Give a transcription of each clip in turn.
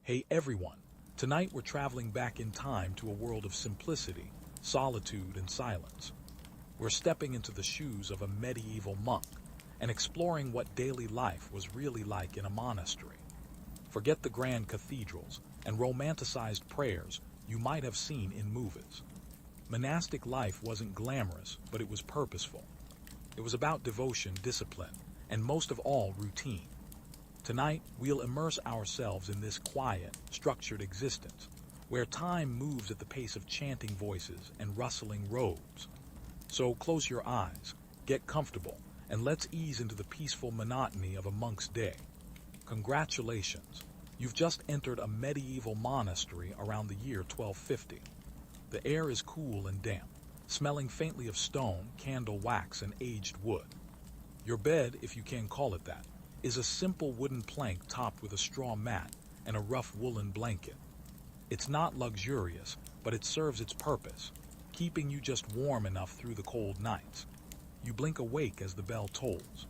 Hey everyone! Tonight we're traveling back in time to a world of simplicity, solitude, and silence. We're stepping into the shoes of a medieval monk and exploring what daily life was really like in a monastery. Forget the grand cathedrals and romanticized prayers you might have seen in movies. Monastic life wasn't glamorous, but it was purposeful. It was about devotion, discipline, and most of all, routine. Tonight, we'll immerse ourselves in this quiet, structured existence, where time moves at the pace of chanting voices and rustling robes. So close your eyes, get comfortable, and let's ease into the peaceful monotony of a monk's day. Congratulations! You've just entered a medieval monastery around the year 1250. The air is cool and damp, smelling faintly of stone, candle wax, and aged wood. Your bed, if you can call it that, is a simple wooden plank topped with a straw mat and a rough woolen blanket. It's not luxurious, but it serves its purpose, keeping you just warm enough through the cold nights. You blink awake as the bell tolls.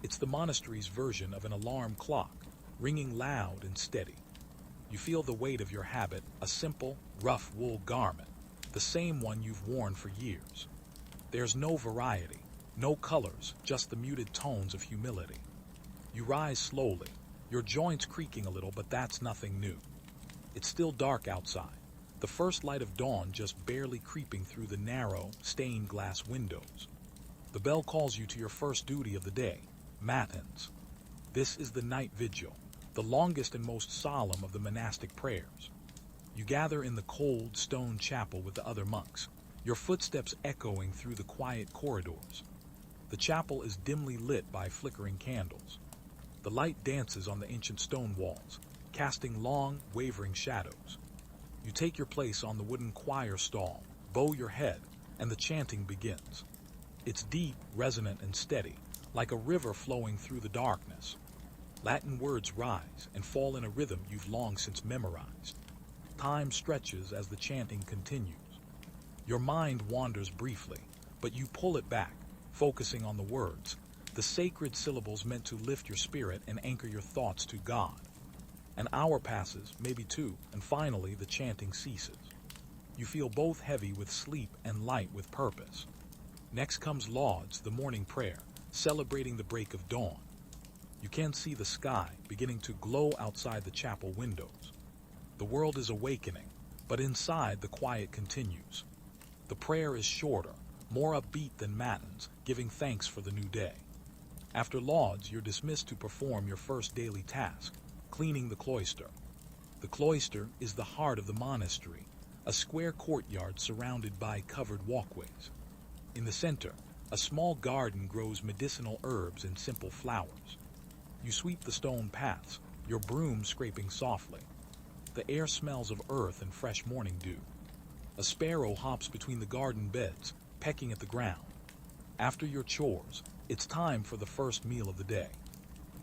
It's the monastery's version of an alarm clock, ringing loud and steady. You feel the weight of your habit, a simple, rough wool garment, the same one you've worn for years. There's no variety, no colors, just the muted tones of humility. You rise slowly, your joints creaking a little, but that's nothing new. It's still dark outside, the first light of dawn just barely creeping through the narrow, stained glass windows. The bell calls you to your first duty of the day, matins. This is the night vigil, the longest and most solemn of the monastic prayers. You gather in the cold stone chapel with the other monks, your footsteps echoing through the quiet corridors. The chapel is dimly lit by flickering candles. The light dances on the ancient stone walls, casting long, wavering shadows. You take your place on the wooden choir stall, bow your head, and the chanting begins. It's deep, resonant, and steady, like a river flowing through the darkness. Latin words rise and fall in a rhythm you've long since memorized. Time stretches as the chanting continues. Your mind wanders briefly, but you pull it back, focusing on the words, the sacred syllables meant to lift your spirit and anchor your thoughts to God. An hour passes, maybe two, and finally the chanting ceases. You feel both heavy with sleep and light with purpose. Next comes lauds, the morning prayer, celebrating the break of dawn. You can see the sky beginning to glow outside the chapel windows. The world is awakening, but inside the quiet continues. The prayer is shorter, more upbeat than matins, giving thanks for the new day. After lauds, you're dismissed to perform your first daily task, cleaning the cloister. The cloister is the heart of the monastery, a square courtyard surrounded by covered walkways. In the center, a small garden grows medicinal herbs and simple flowers. You sweep the stone paths, your broom scraping softly. The air smells of earth and fresh morning dew. A sparrow hops between the garden beds, pecking at the ground. After your chores, it's time for the first meal of the day.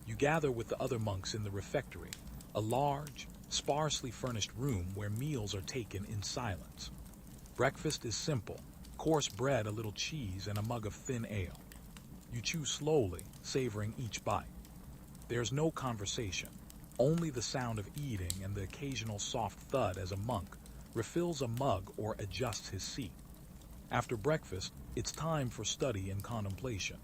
You gather with the other monks in the refectory, a large, sparsely furnished room where meals are taken in silence. Breakfast is simple, coarse bread, a little cheese, and a mug of thin ale. You chew slowly, savoring each bite. There's no conversation, only the sound of eating and the occasional soft thud as a monk refills a mug or adjusts his seat. After breakfast, it's time for study and contemplation.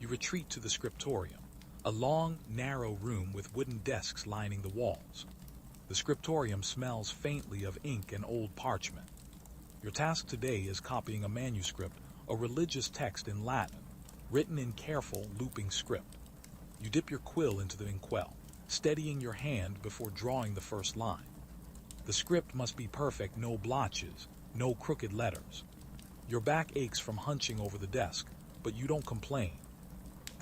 You retreat to the scriptorium, a long, narrow room with wooden desks lining the walls. The scriptorium smells faintly of ink and old parchment. Your task today is copying a manuscript, a religious text in Latin, written in careful, looping script. You dip your quill into the inkwell, steadying your hand before drawing the first line. The script must be perfect, no blotches, no crooked letters. Your back aches from hunching over the desk, but you don't complain.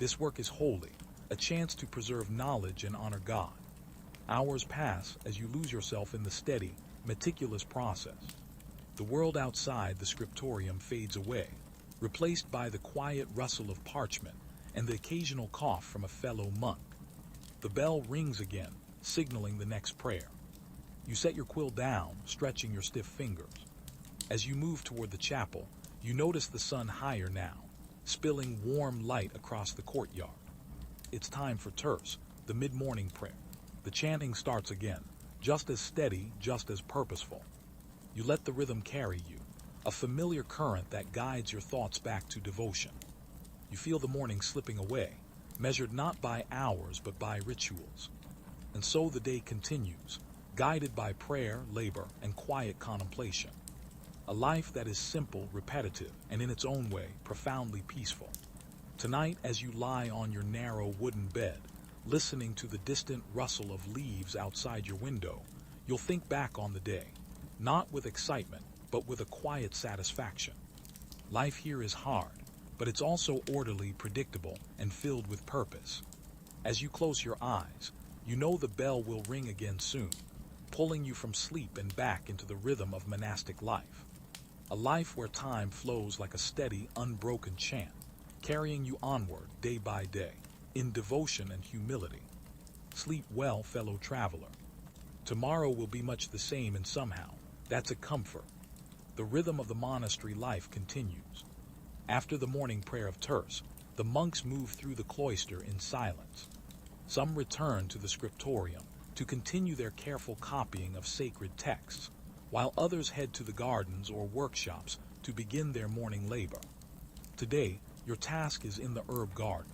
This work is holy, a chance to preserve knowledge and honor God. Hours pass as you lose yourself in the steady, meticulous process. The world outside the scriptorium fades away, replaced by the quiet rustle of parchment and the occasional cough from a fellow monk. The bell rings again, signaling the next prayer. You set your quill down, stretching your stiff fingers. As you move toward the chapel, you notice the sun higher now, spilling warm light across the courtyard. It's time for terce, the mid-morning prayer. The chanting starts again, just as steady, just as purposeful. You let the rhythm carry you, a familiar current that guides your thoughts back to devotion. You feel the morning slipping away, measured not by hours but by rituals. And so the day continues, guided by prayer, labor, and quiet contemplation. A life that is simple, repetitive, and in its own way, profoundly peaceful. Tonight, as you lie on your narrow wooden bed, listening to the distant rustle of leaves outside your window, you'll think back on the day, not with excitement, but with a quiet satisfaction. Life here is hard, but it's also orderly, predictable, and filled with purpose. As you close your eyes, you know the bell will ring again soon, pulling you from sleep and back into the rhythm of monastic life. A life where time flows like a steady, unbroken chant, carrying you onward day by day, in devotion and humility. Sleep well, fellow traveler. Tomorrow will be much the same, and somehow, that's a comfort. The rhythm of the monastery life continues. After the morning prayer of terce, the monks move through the cloister in silence. Some return to the scriptorium to continue their careful copying of sacred texts, while others head to the gardens or workshops to begin their morning labor. Today, your task is in the herb garden.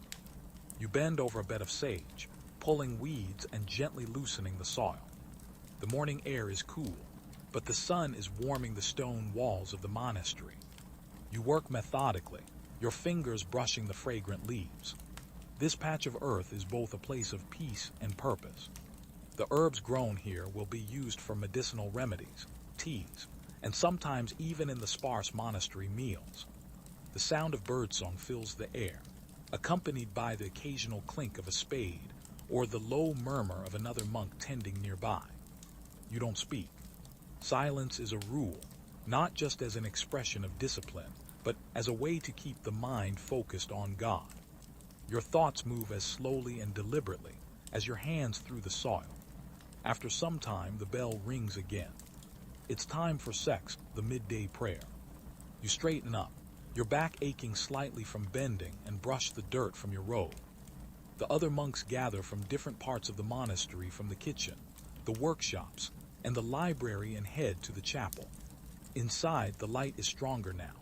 You bend over a bed of sage, pulling weeds and gently loosening the soil. The morning air is cool, but the sun is warming the stone walls of the monastery. You work methodically, your fingers brushing the fragrant leaves. This patch of earth is both a place of peace and purpose. The herbs grown here will be used for medicinal remedies, teas, and sometimes even in the sparse monastery meals. The sound of birdsong fills the air, accompanied by the occasional clink of a spade or the low murmur of another monk tending nearby. You don't speak. Silence is a rule, not just as an expression of discipline, but as a way to keep the mind focused on God. Your thoughts move as slowly and deliberately as your hands through the soil. After some time, the bell rings again. It's time for sex, the midday prayer. You straighten up, your back aching slightly from bending, and brush the dirt from your robe. The other monks gather from different parts of the monastery, from the kitchen, the workshops, and the library, and head to the chapel. Inside, the light is stronger now,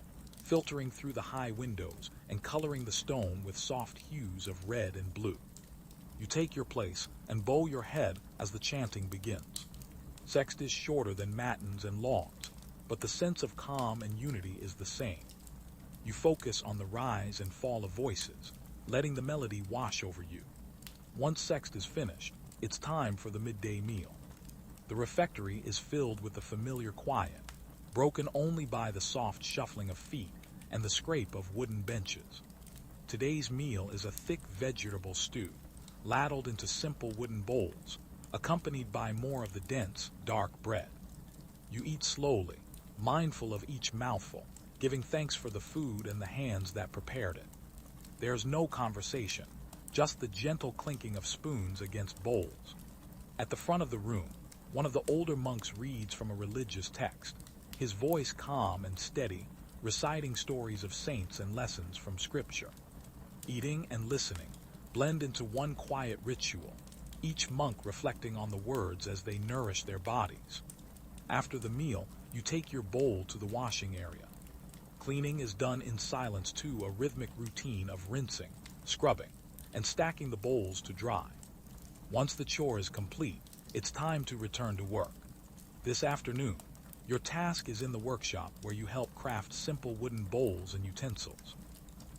filtering through the high windows and coloring the stone with soft hues of red and blue. You take your place and bow your head as the chanting begins. Sext is shorter than matins and lawns, but the sense of calm and unity is the same. You focus on the rise and fall of voices, letting the melody wash over you. Once sext is finished, it's time for the midday meal. The refectory is filled with the familiar quiet, broken only by the soft shuffling of feet and the scrape of wooden benches. Today's meal is a thick vegetable stew, ladled into simple wooden bowls, accompanied by more of the dense, dark bread. You eat slowly, mindful of each mouthful, giving thanks for the food and the hands that prepared it. There's no conversation, just the gentle clinking of spoons against bowls. At the front of the room, one of the older monks reads from a religious text, his voice calm and steady, reciting stories of saints and lessons from Scripture. Eating and listening blend into one quiet ritual, each monk reflecting on the words as they nourish their bodies. After the meal, you take your bowl to the washing area. Cleaning is done in silence too, a rhythmic routine of rinsing, scrubbing, and stacking the bowls to dry. Once the chore is complete, it's time to return to work. This afternoon, your task is in the workshop, where you help craft simple wooden bowls and utensils.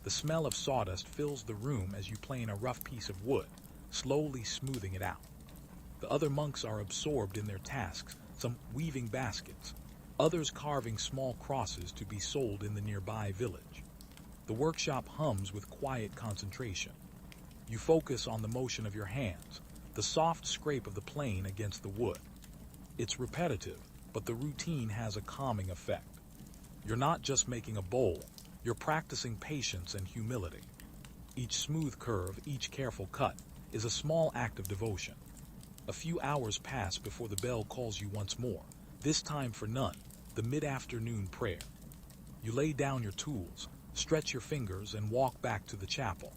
The smell of sawdust fills the room as you plane a rough piece of wood, slowly smoothing it out. The other monks are absorbed in their tasks, some weaving baskets, others carving small crosses to be sold in the nearby village. The workshop hums with quiet concentration. You focus on the motion of your hands, the soft scrape of the plane against the wood. It's repetitive, but the routine has a calming effect. You're not just making a bowl, you're practicing patience and humility. Each smooth curve, each careful cut, is a small act of devotion. A few hours pass before the bell calls you once more, this time for none, the mid-afternoon prayer. You lay down your tools, stretch your fingers, and walk back to the chapel.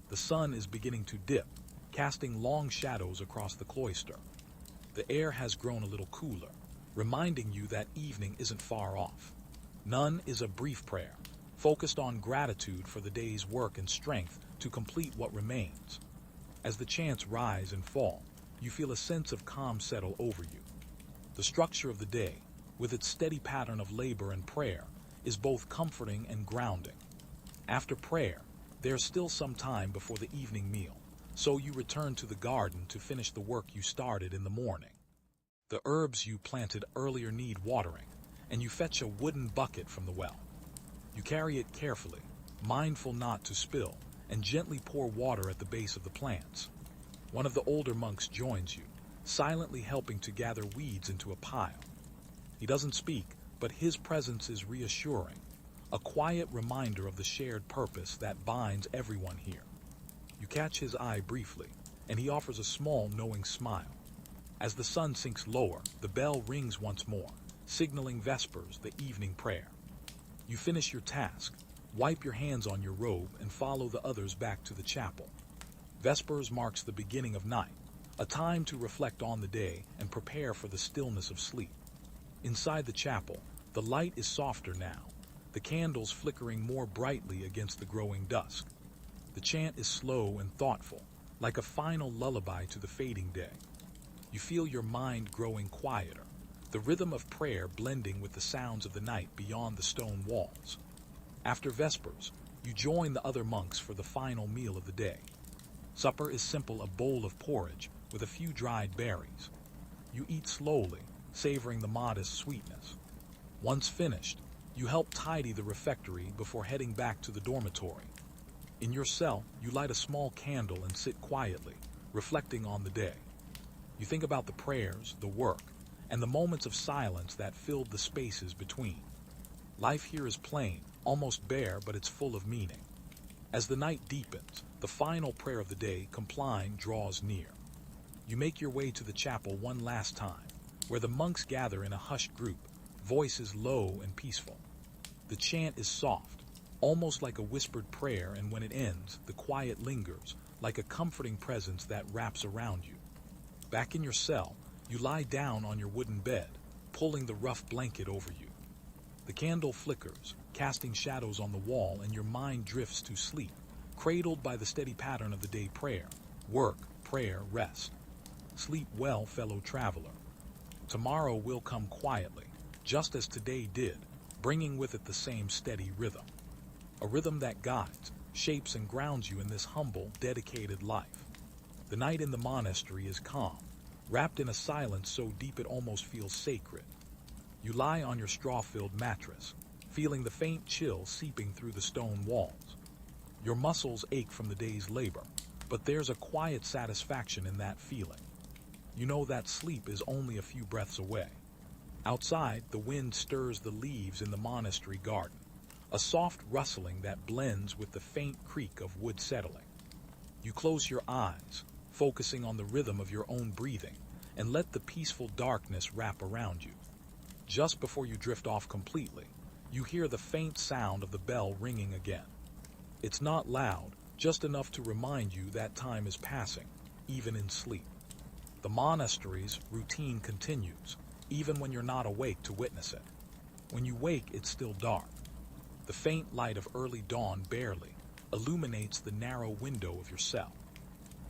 The sun is beginning to dip, casting long shadows across the cloister. The air has grown a little cooler, reminding you that evening isn't far off. None is a brief prayer, focused on gratitude for the day's work and strength to complete what remains. As the chants rise and fall, you feel a sense of calm settle over you. The structure of the day, with its steady pattern of labor and prayer, is both comforting and grounding. After prayer, there's still some time before the evening meal, so you return to the garden to finish the work you started in the morning. The herbs you planted earlier need watering, and you fetch a wooden bucket from the well. You carry it carefully, mindful not to spill, and gently pour water at the base of the plants. One of the older monks joins you, silently helping to gather weeds into a pile. He doesn't speak, but his presence is reassuring, a quiet reminder of the shared purpose that binds everyone here. You catch his eye briefly, and he offers a small, knowing smile. As the sun sinks lower, the bell rings once more, signaling Vespers, the evening prayer. You finish your task, wipe your hands on your robe, and follow the others back to the chapel. Vespers marks the beginning of night, a time to reflect on the day and prepare for the stillness of sleep. Inside the chapel, the light is softer now, the candles flickering more brightly against the growing dusk. The chant is slow and thoughtful, like a final lullaby to the fading day. You feel your mind growing quieter, the rhythm of prayer blending with the sounds of the night beyond the stone walls. After Vespers, you join the other monks for the final meal of the day. Supper is simple, a bowl of porridge with a few dried berries. You eat slowly, savoring the modest sweetness. Once finished, you help tidy the refectory before heading back to the dormitory. In your cell, you light a small candle and sit quietly, reflecting on the day. You think about the prayers, the work, and the moments of silence that filled the spaces between. Life here is plain, almost bare, but it's full of meaning. As the night deepens, the final prayer of the day, compline, draws near. You make your way to the chapel one last time, where the monks gather in a hushed group, voices low and peaceful. The chant is soft, almost like a whispered prayer, and when it ends, the quiet lingers, like a comforting presence that wraps around you. Back in your cell, you lie down on your wooden bed, pulling the rough blanket over you. The candle flickers, casting shadows on the wall, and your mind drifts to sleep, cradled by the steady pattern of the day: prayer, work, prayer, rest. Sleep well, fellow traveler. Tomorrow will come quietly, just as today did, bringing with it the same steady rhythm. A rhythm that guides, shapes, and grounds you in this humble, dedicated life. The night in the monastery is calm, wrapped in a silence so deep it almost feels sacred. You lie on your straw-filled mattress, feeling the faint chill seeping through the stone walls. Your muscles ache from the day's labor, but there's a quiet satisfaction in that feeling. You know that sleep is only a few breaths away. Outside, the wind stirs the leaves in the monastery garden, a soft rustling that blends with the faint creak of wood settling. You close your eyes, focusing on the rhythm of your own breathing, and let the peaceful darkness wrap around you. Just before you drift off completely, you hear the faint sound of the bell ringing again. It's not loud, just enough to remind you that time is passing, even in sleep. The monastery's routine continues, even when you're not awake to witness it. When you wake, it's still dark. The faint light of early dawn barely illuminates the narrow window of your cell.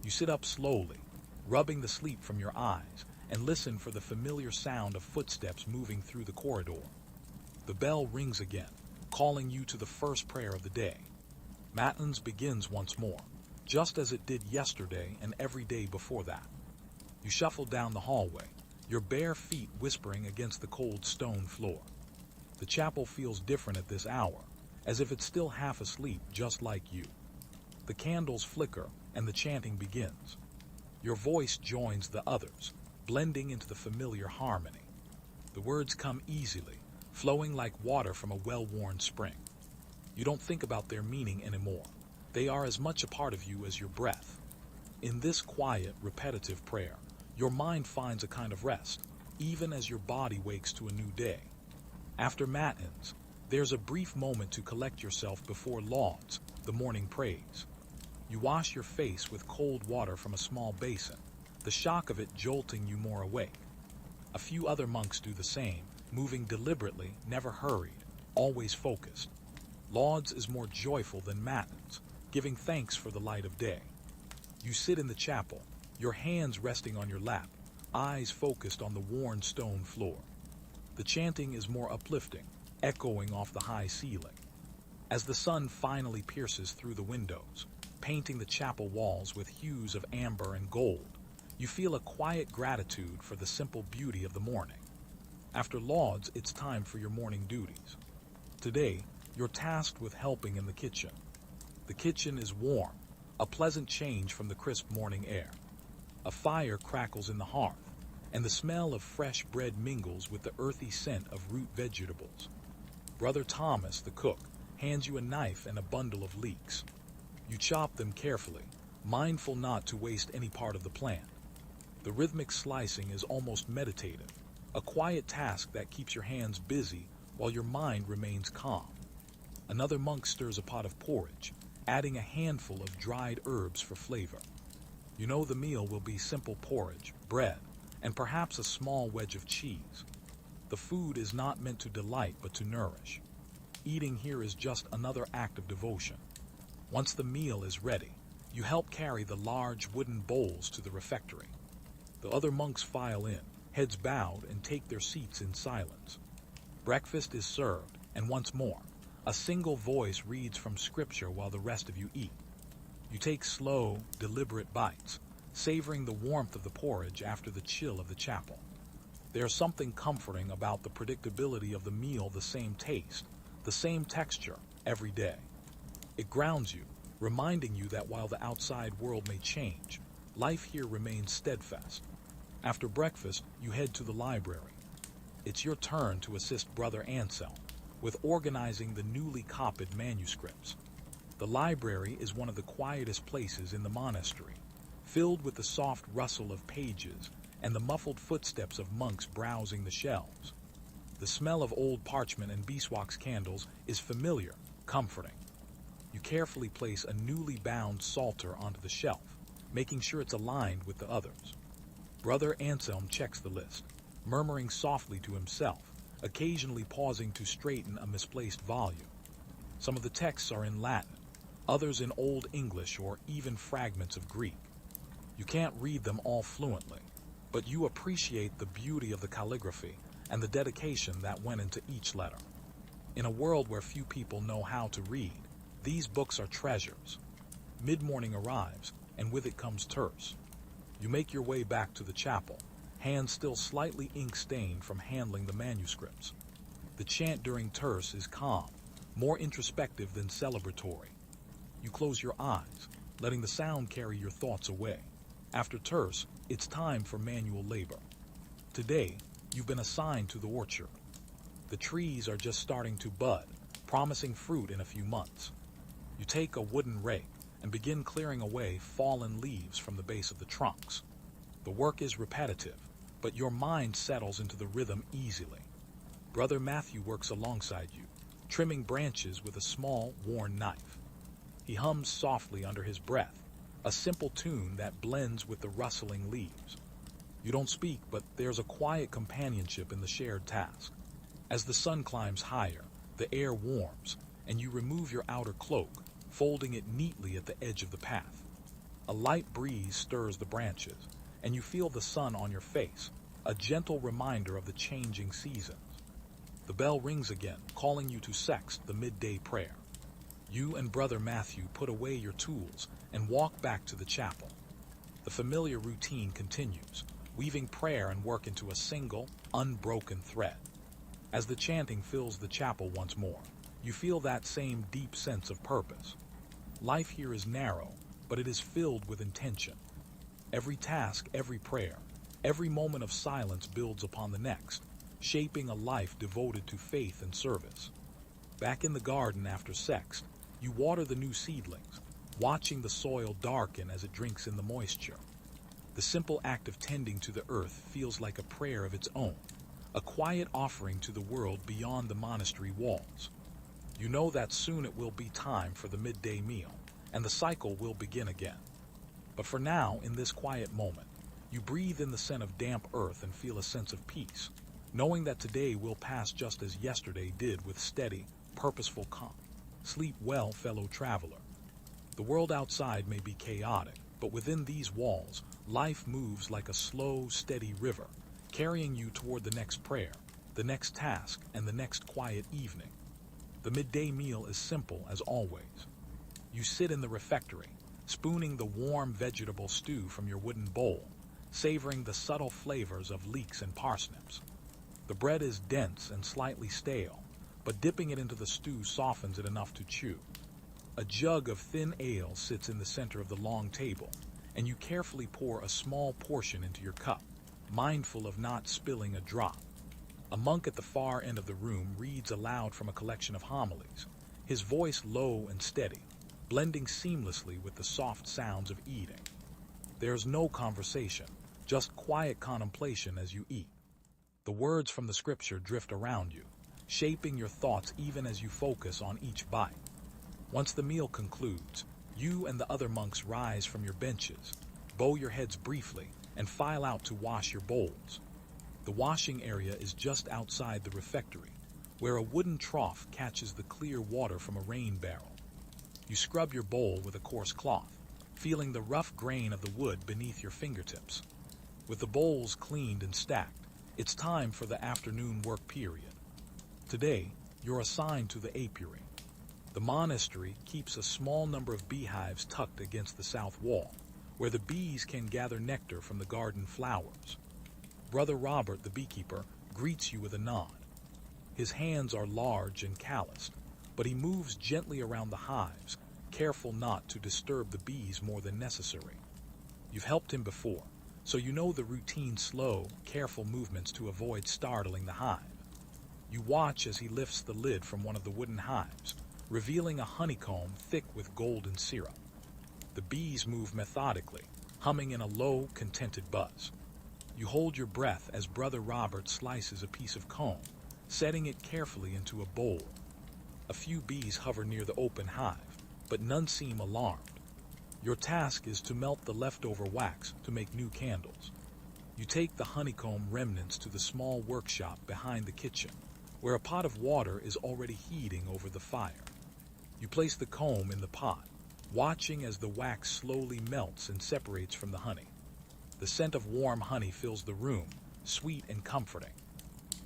You sit up slowly, rubbing the sleep from your eyes, and listen for the familiar sound of footsteps moving through the corridor. The bell rings again, calling you to the first prayer of the day. Matins begins once more, just as it did yesterday and every day before that. You shuffle down the hallway, your bare feet whispering against the cold stone floor. The chapel feels different at this hour, as if it's still half asleep, just like you. The candles flicker and the chanting begins. Your voice joins the others, blending into the familiar harmony. The words come easily, flowing like water from a well-worn spring. You don't think about their meaning anymore. They are as much a part of you as your breath. In this quiet, repetitive prayer, your mind finds a kind of rest, even as your body wakes to a new day. After matins, there's a brief moment to collect yourself before lauds, the morning praise. You wash your face with cold water from a small basin, the shock of it jolting you more awake. A few other monks do the same, moving deliberately, never hurried, always focused. Lauds is more joyful than matins, giving thanks for the light of day. You sit in the chapel, your hands resting on your lap, eyes focused on the worn stone floor. The chanting is more uplifting, echoing off the high ceiling. As the sun finally pierces through the windows, painting the chapel walls with hues of amber and gold, you feel a quiet gratitude for the simple beauty of the morning. After lauds, it's time for your morning duties. Today, you're tasked with helping in the kitchen. The kitchen is warm, a pleasant change from the crisp morning air. A fire crackles in the hearth, and the smell of fresh bread mingles with the earthy scent of root vegetables. Brother Thomas, the cook, hands you a knife and a bundle of leeks. You chop them carefully, mindful not to waste any part of the plant. The rhythmic slicing is almost meditative, a quiet task that keeps your hands busy while your mind remains calm. Another monk stirs a pot of porridge, adding a handful of dried herbs for flavor. You know the meal will be simple porridge, bread, and perhaps a small wedge of cheese. The food is not meant to delight but to nourish. Eating here is just another act of devotion. Once the meal is ready, you help carry the large wooden bowls to the refectory. The other monks file in, heads bowed, and take their seats in silence. Breakfast is served, and once more, a single voice reads from scripture while the rest of you eat. You take slow, deliberate bites, savoring the warmth of the porridge after the chill of the chapel. There's something comforting about the predictability of the meal, the same taste, the same texture, every day. It grounds you, reminding you that while the outside world may change, life here remains steadfast. After breakfast, you head to the library. It's your turn to assist Brother Anselm with organizing the newly copied manuscripts. The library is one of the quietest places in the monastery, filled with the soft rustle of pages and the muffled footsteps of monks browsing the shelves. The smell of old parchment and beeswax candles is familiar, comforting. You carefully place a newly bound psalter onto the shelf, making sure it's aligned with the others. Brother Anselm checks the list, murmuring softly to himself, occasionally pausing to straighten a misplaced volume. Some of the texts are in Latin, others in Old English or even fragments of Greek. You can't read them all fluently, but you appreciate the beauty of the calligraphy and the dedication that went into each letter. In a world where few people know how to read, these books are treasures. Mid-morning arrives, and with it comes terse. You make your way back to the chapel, hands still slightly ink-stained from handling the manuscripts. The chant during terce is calm, more introspective than celebratory. You close your eyes, letting the sound carry your thoughts away. After terce, it's time for manual labor. Today, you've been assigned to the orchard. The trees are just starting to bud, promising fruit in a few months. You take a wooden rake and begin clearing away fallen leaves from the base of the trunks. The work is repetitive, but your mind settles into the rhythm easily. Brother Matthew works alongside you, trimming branches with a small, worn knife. He hums softly under his breath, a simple tune that blends with the rustling leaves. You don't speak, but there's a quiet companionship in the shared task. As the sun climbs higher, the air warms, and you remove your outer cloak, folding it neatly at the edge of the path. A light breeze stirs the branches, and you feel the sun on your face, a gentle reminder of the changing seasons. The bell rings again, calling you to sext, the midday prayer. You and Brother Matthew put away your tools and walk back to the chapel. The familiar routine continues, weaving prayer and work into a single, unbroken thread. As the chanting fills the chapel once more, you feel that same deep sense of purpose. Life here is narrow, but it is filled with intention. Every task, every prayer, every moment of silence builds upon the next, shaping a life devoted to faith and service. Back in the garden after sext, you water the new seedlings, watching the soil darken as it drinks in the moisture. The simple act of tending to the earth feels like a prayer of its own, a quiet offering to the world beyond the monastery walls. You know that soon it will be time for the midday meal, and the cycle will begin again. But for now, in this quiet moment, You breathe in the scent of damp earth and feel a sense of peace, knowing that today will pass just as yesterday did with steady, purposeful calm. Sleep well, fellow traveler. The world outside may be chaotic, but within these walls, life moves like a slow, steady river, carrying you toward the next prayer, the next task, and the next quiet evening. The midday meal is simple as always. You sit in the refectory, spooning the warm vegetable stew from your wooden bowl, savoring the subtle flavors of leeks and parsnips. The bread is dense and slightly stale, but dipping it into the stew softens it enough to chew. A jug of thin ale sits in the center of the long table, and you carefully pour a small portion into your cup, mindful of not spilling a drop. A monk at the far end of the room reads aloud from a collection of homilies, his voice low and steady, blending seamlessly with the soft sounds of eating. There's no conversation, just quiet contemplation as you eat. The words from the scripture drift around you, shaping your thoughts even as you focus on each bite. Once the meal concludes, you and the other monks rise from your benches, bow your heads briefly, and file out to wash your bowls. The washing area is just outside the refectory, where a wooden trough catches the clear water from a rain barrel. You scrub your bowl with a coarse cloth, feeling the rough grain of the wood beneath your fingertips. With the bowls cleaned and stacked, it's time for the afternoon work period. Today, you're assigned to the apiary. The monastery keeps a small number of beehives tucked against the south wall, where the bees can gather nectar from the garden flowers. Brother Robert, the beekeeper, greets you with a nod. His hands are large and calloused, but he moves gently around the hives, careful not to disturb the bees more than necessary. You've helped him before, so you know the routine slow, careful movements to avoid startling the hive. You watch as he lifts the lid from one of the wooden hives, revealing a honeycomb thick with golden syrup. The bees move methodically, humming in a low, contented buzz. You hold your breath as Brother Robert slices a piece of comb, setting it carefully into a bowl. A few bees hover near the open hive, but none seem alarmed. Your task is to melt the leftover wax to make new candles. You take the honeycomb remnants to the small workshop behind the kitchen, where a pot of water is already heating over the fire. You place the comb in the pot, watching as the wax slowly melts and separates from the honey. The scent of warm honey fills the room, sweet and comforting.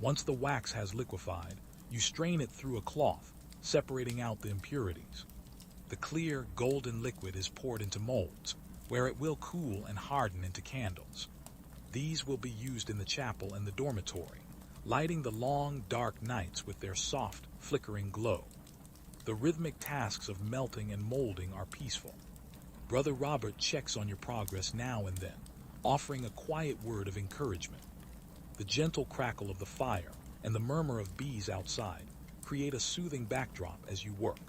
Once the wax has liquefied, you strain it through a cloth, separating out the impurities. The clear, golden liquid is poured into molds, where it will cool and harden into candles. These will be used in the chapel and the dormitory, lighting the long, dark nights with their soft, flickering glow. The rhythmic tasks of melting and molding are peaceful. Brother Robert checks on your progress now and then, offering a quiet word of encouragement. The gentle crackle of the fire and the murmur of bees outside create a soothing backdrop as you work.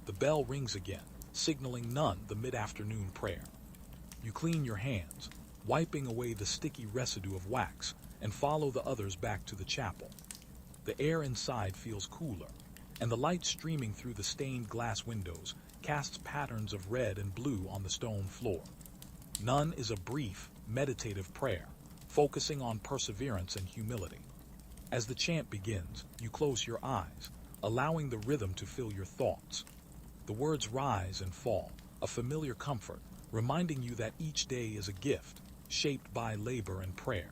The bell rings again, signaling none the mid-afternoon prayer. You clean your hands, wiping away the sticky residue of wax, and follow the others back to the chapel. The air inside feels cooler, and the light streaming through the stained glass windows casts patterns of red and blue on the stone floor. None is a brief, meditative prayer, focusing on perseverance and humility. As the chant begins, you close your eyes, allowing the rhythm to fill your thoughts. The words rise and fall, a familiar comfort, reminding you that each day is a gift, shaped by labor and prayer.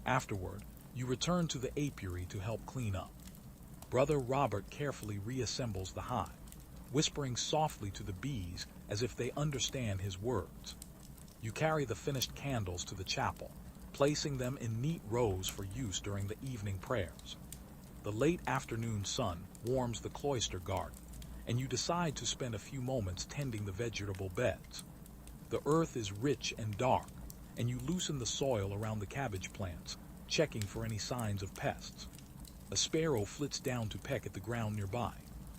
Afterward, you return to the apiary to help clean up. Brother Robert carefully reassembles the hive, whispering softly to the bees as if they understand his words. You carry the finished candles to the chapel, placing them in neat rows for use during the evening prayers. The late afternoon sun warms the cloister garden, and you decide to spend a few moments tending the vegetable beds. The earth is rich and dark, and you loosen the soil around the cabbage plants, checking for any signs of pests. A sparrow flits down to peck at the ground nearby,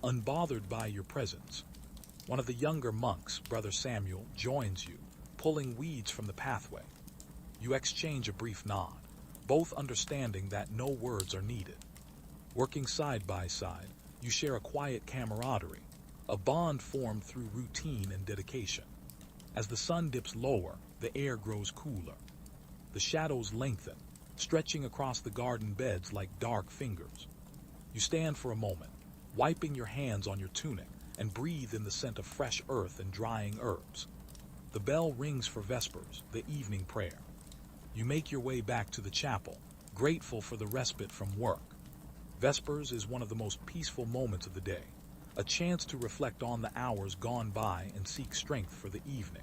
unbothered by your presence. One of the younger monks, Brother Samuel, joins you, pulling weeds from the pathway. You exchange a brief nod, both understanding that no words are needed. Working side by side, you share a quiet camaraderie, a bond formed through routine and dedication. As the sun dips lower, the air grows cooler. The shadows lengthen, stretching across the garden beds like dark fingers. You stand for a moment, wiping your hands on your tunic, and breathe in the scent of fresh earth and drying herbs. The bell rings for Vespers, the evening prayer. You make your way back to the chapel, grateful for the respite from work. Vespers is one of the most peaceful moments of the day, a chance to reflect on the hours gone by and seek strength for the evening.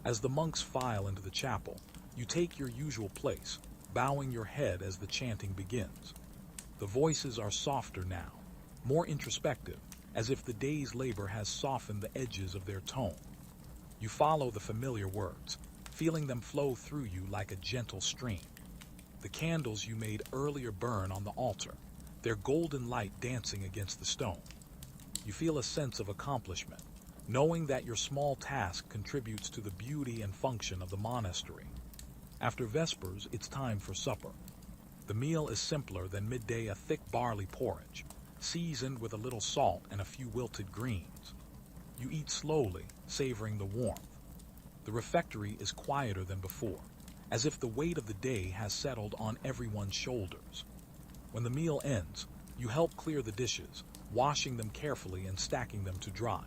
As the monks file into the chapel, you take your usual place, bowing your head as the chanting begins. The voices are softer now, more introspective, as if the day's labor has softened the edges of their tone. You follow the familiar words, feeling them flow through you like a gentle stream. The candles you made earlier burn on the altar, their golden light dancing against the stone. You feel a sense of accomplishment, knowing that your small task contributes to the beauty and function of the monastery. After Vespers, it's time for supper. The meal is simpler than midday, a thick barley porridge, seasoned with a little salt and a few wilted greens. You eat slowly, savoring the warmth. The refectory is quieter than before, as if the weight of the day has settled on everyone's shoulders. When the meal ends, you help clear the dishes, washing them carefully and stacking them to dry.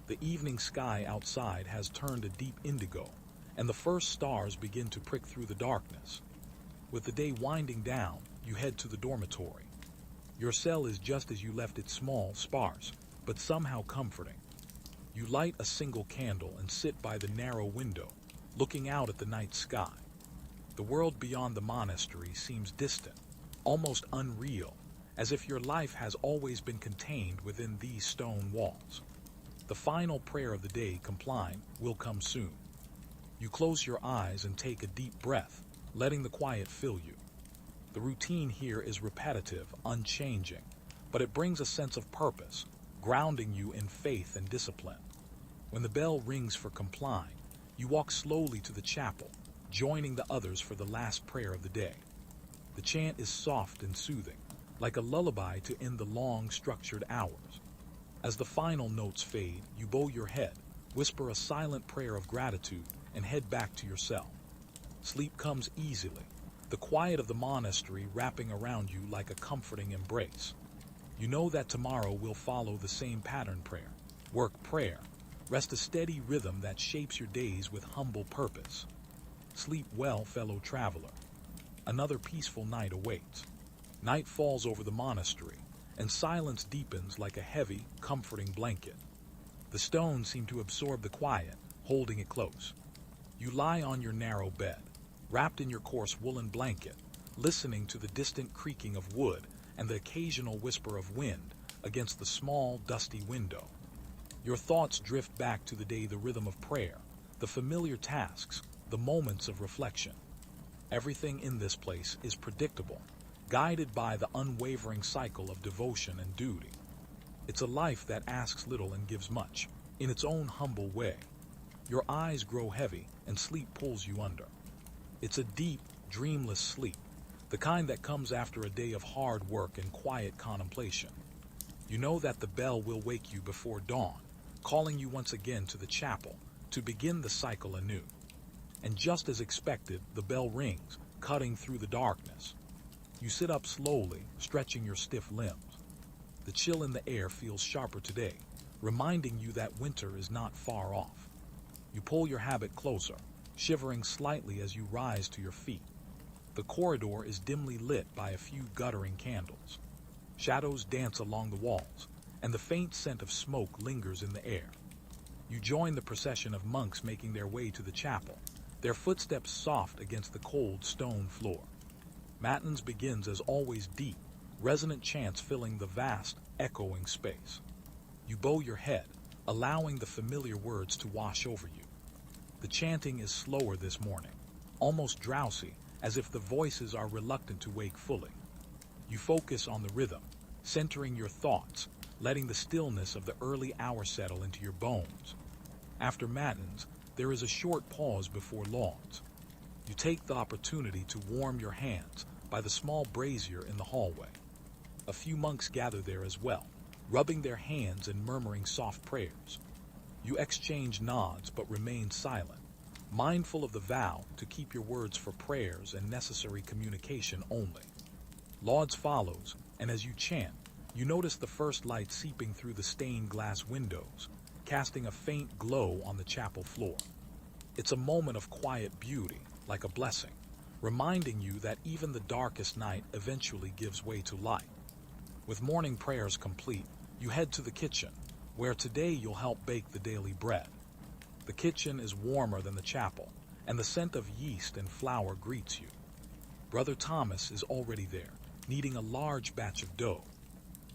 The evening sky outside has turned a deep indigo, and the first stars begin to prick through the darkness. With the day winding down, you head to the dormitory. Your cell is just as you left it, small, sparse, but somehow comforting. You light a single candle and sit by the narrow window, looking out at the night sky. The world beyond the monastery seems distant, almost unreal, as if your life has always been contained within these stone walls. The final prayer of the day, compline, will come soon. You close your eyes and take a deep breath, letting the quiet fill you. The routine here is repetitive, unchanging, but it brings a sense of purpose, grounding you in faith and discipline. When the bell rings for compline, you walk slowly to the chapel, joining the others for the last prayer of the day. The chant is soft and soothing, like a lullaby to end the long, structured hours. As the final notes fade, you bow your head, whisper a silent prayer of gratitude, and head back to your cell. Sleep comes easily, the quiet of the monastery wrapping around you like a comforting embrace. You know that tomorrow will follow the same pattern: prayer, work, prayer, rest, a steady rhythm that shapes your days with humble purpose. Sleep well, fellow traveler. Another peaceful night awaits. Night falls over the monastery, and silence deepens like a heavy, comforting blanket. The stones seem to absorb the quiet, holding it close. You lie on your narrow bed, wrapped in your coarse woolen blanket, listening to the distant creaking of wood and the occasional whisper of wind against the small, dusty window. Your thoughts drift back to the day, the rhythm of prayer, the familiar tasks, the moments of reflection. Everything in this place is predictable, guided by the unwavering cycle of devotion and duty. It's a life that asks little and gives much, in its own humble way. Your eyes grow heavy, and sleep pulls you under. It's a deep, dreamless sleep, the kind that comes after a day of hard work and quiet contemplation. You know that the bell will wake you before dawn, calling you once again to the chapel to begin the cycle anew. And just as expected, the bell rings, cutting through the darkness. You sit up slowly, stretching your stiff limbs. The chill in the air feels sharper today, reminding you that winter is not far off. You pull your habit closer, shivering slightly as you rise to your feet. The corridor is dimly lit by a few guttering candles. Shadows dance along the walls, and the faint scent of smoke lingers in the air. You join the procession of monks making their way to the chapel, their footsteps soft against the cold stone floor. Matins begins as always, deep, resonant chants filling the vast, echoing space. You bow your head, allowing the familiar words to wash over you. The chanting is slower this morning, almost drowsy, as if the voices are reluctant to wake fully. You focus on the rhythm, centering your thoughts, letting the stillness of the early hour settle into your bones. After matins, there is a short pause before lauds. You take the opportunity to warm your hands by the small brazier in the hallway. A few monks gather there as well, rubbing their hands and murmuring soft prayers. You exchange nods but remain silent, mindful of the vow to keep your words for prayers and necessary communication only. Lauds follows, and as you chant, you notice the first light seeping through the stained glass windows, casting a faint glow on the chapel floor. It's a moment of quiet beauty, like a blessing, reminding you that even the darkest night eventually gives way to light. With morning prayers complete, you head to the kitchen, where today you'll help bake the daily bread. The kitchen is warmer than the chapel, and the scent of yeast and flour greets you. Brother Thomas is already there, kneading a large batch of dough.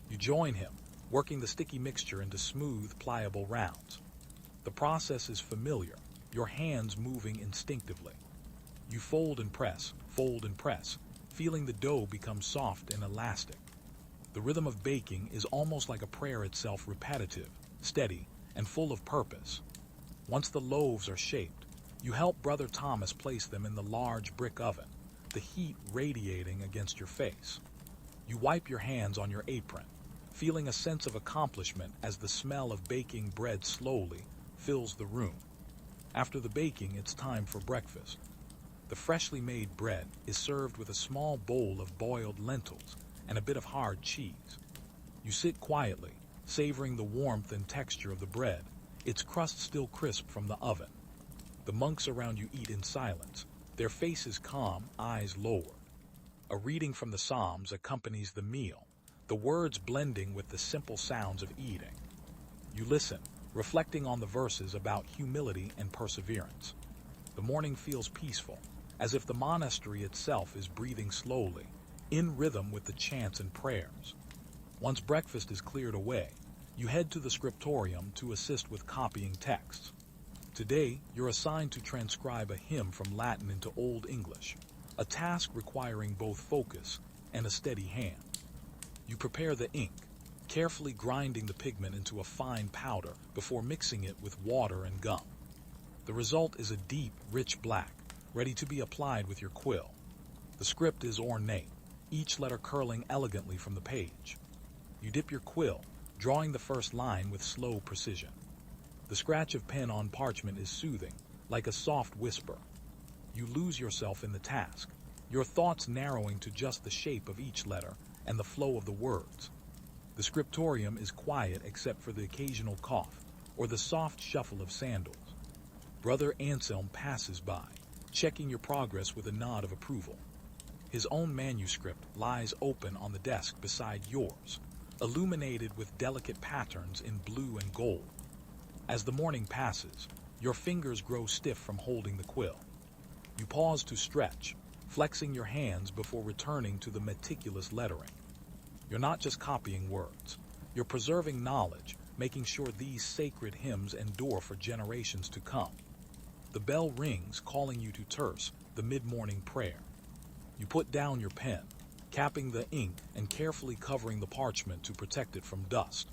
You join him, working the sticky mixture into smooth, pliable rounds. The process is familiar, your hands moving instinctively. You fold and press, feeling the dough become soft and elastic. The rhythm of baking is almost like a prayer itself, repetitive, steady, and full of purpose. Once the loaves are shaped, you help Brother Thomas place them in the large brick oven, the heat radiating against your face. You wipe your hands on your apron, feeling a sense of accomplishment as the smell of baking bread slowly fills the room. After the baking, it's time for breakfast. The freshly made bread is served with a small bowl of boiled lentils and a bit of hard cheese. You sit quietly, savoring the warmth and texture of the bread, its crust still crisp from the oven. The monks around you eat in silence, their faces calm, eyes lowered. A reading from the Psalms accompanies the meal, the words blending with the simple sounds of eating. You listen, reflecting on the verses about humility and perseverance. The morning feels peaceful, as if the monastery itself is breathing slowly, in rhythm with the chants and prayers. Once breakfast is cleared away, you head to the scriptorium to assist with copying texts. Today, you're assigned to transcribe a hymn from Latin into Old English, a task requiring both focus and a steady hand. You prepare the ink, carefully grinding the pigment into a fine powder before mixing it with water and gum. The result is a deep, rich black, ready to be applied with your quill. The script is ornate, each letter curling elegantly from the page. You dip your quill, drawing the first line with slow precision. The scratch of pen on parchment is soothing, like a soft whisper. You lose yourself in the task, your thoughts narrowing to just the shape of each letter and the flow of the words. The scriptorium is quiet except for the occasional cough or the soft shuffle of sandals. Brother Anselm passes by, checking your progress with a nod of approval. His own manuscript lies open on the desk beside yours, illuminated with delicate patterns in blue and gold. As the morning passes, your fingers grow stiff from holding the quill. You pause to stretch, flexing your hands before returning to the meticulous lettering. You're not just copying words. You're preserving knowledge, making sure these sacred hymns endure for generations to come. The bell rings, calling you to terse, the mid-morning prayer. You put down your pen, capping the ink and carefully covering the parchment to protect it from dust.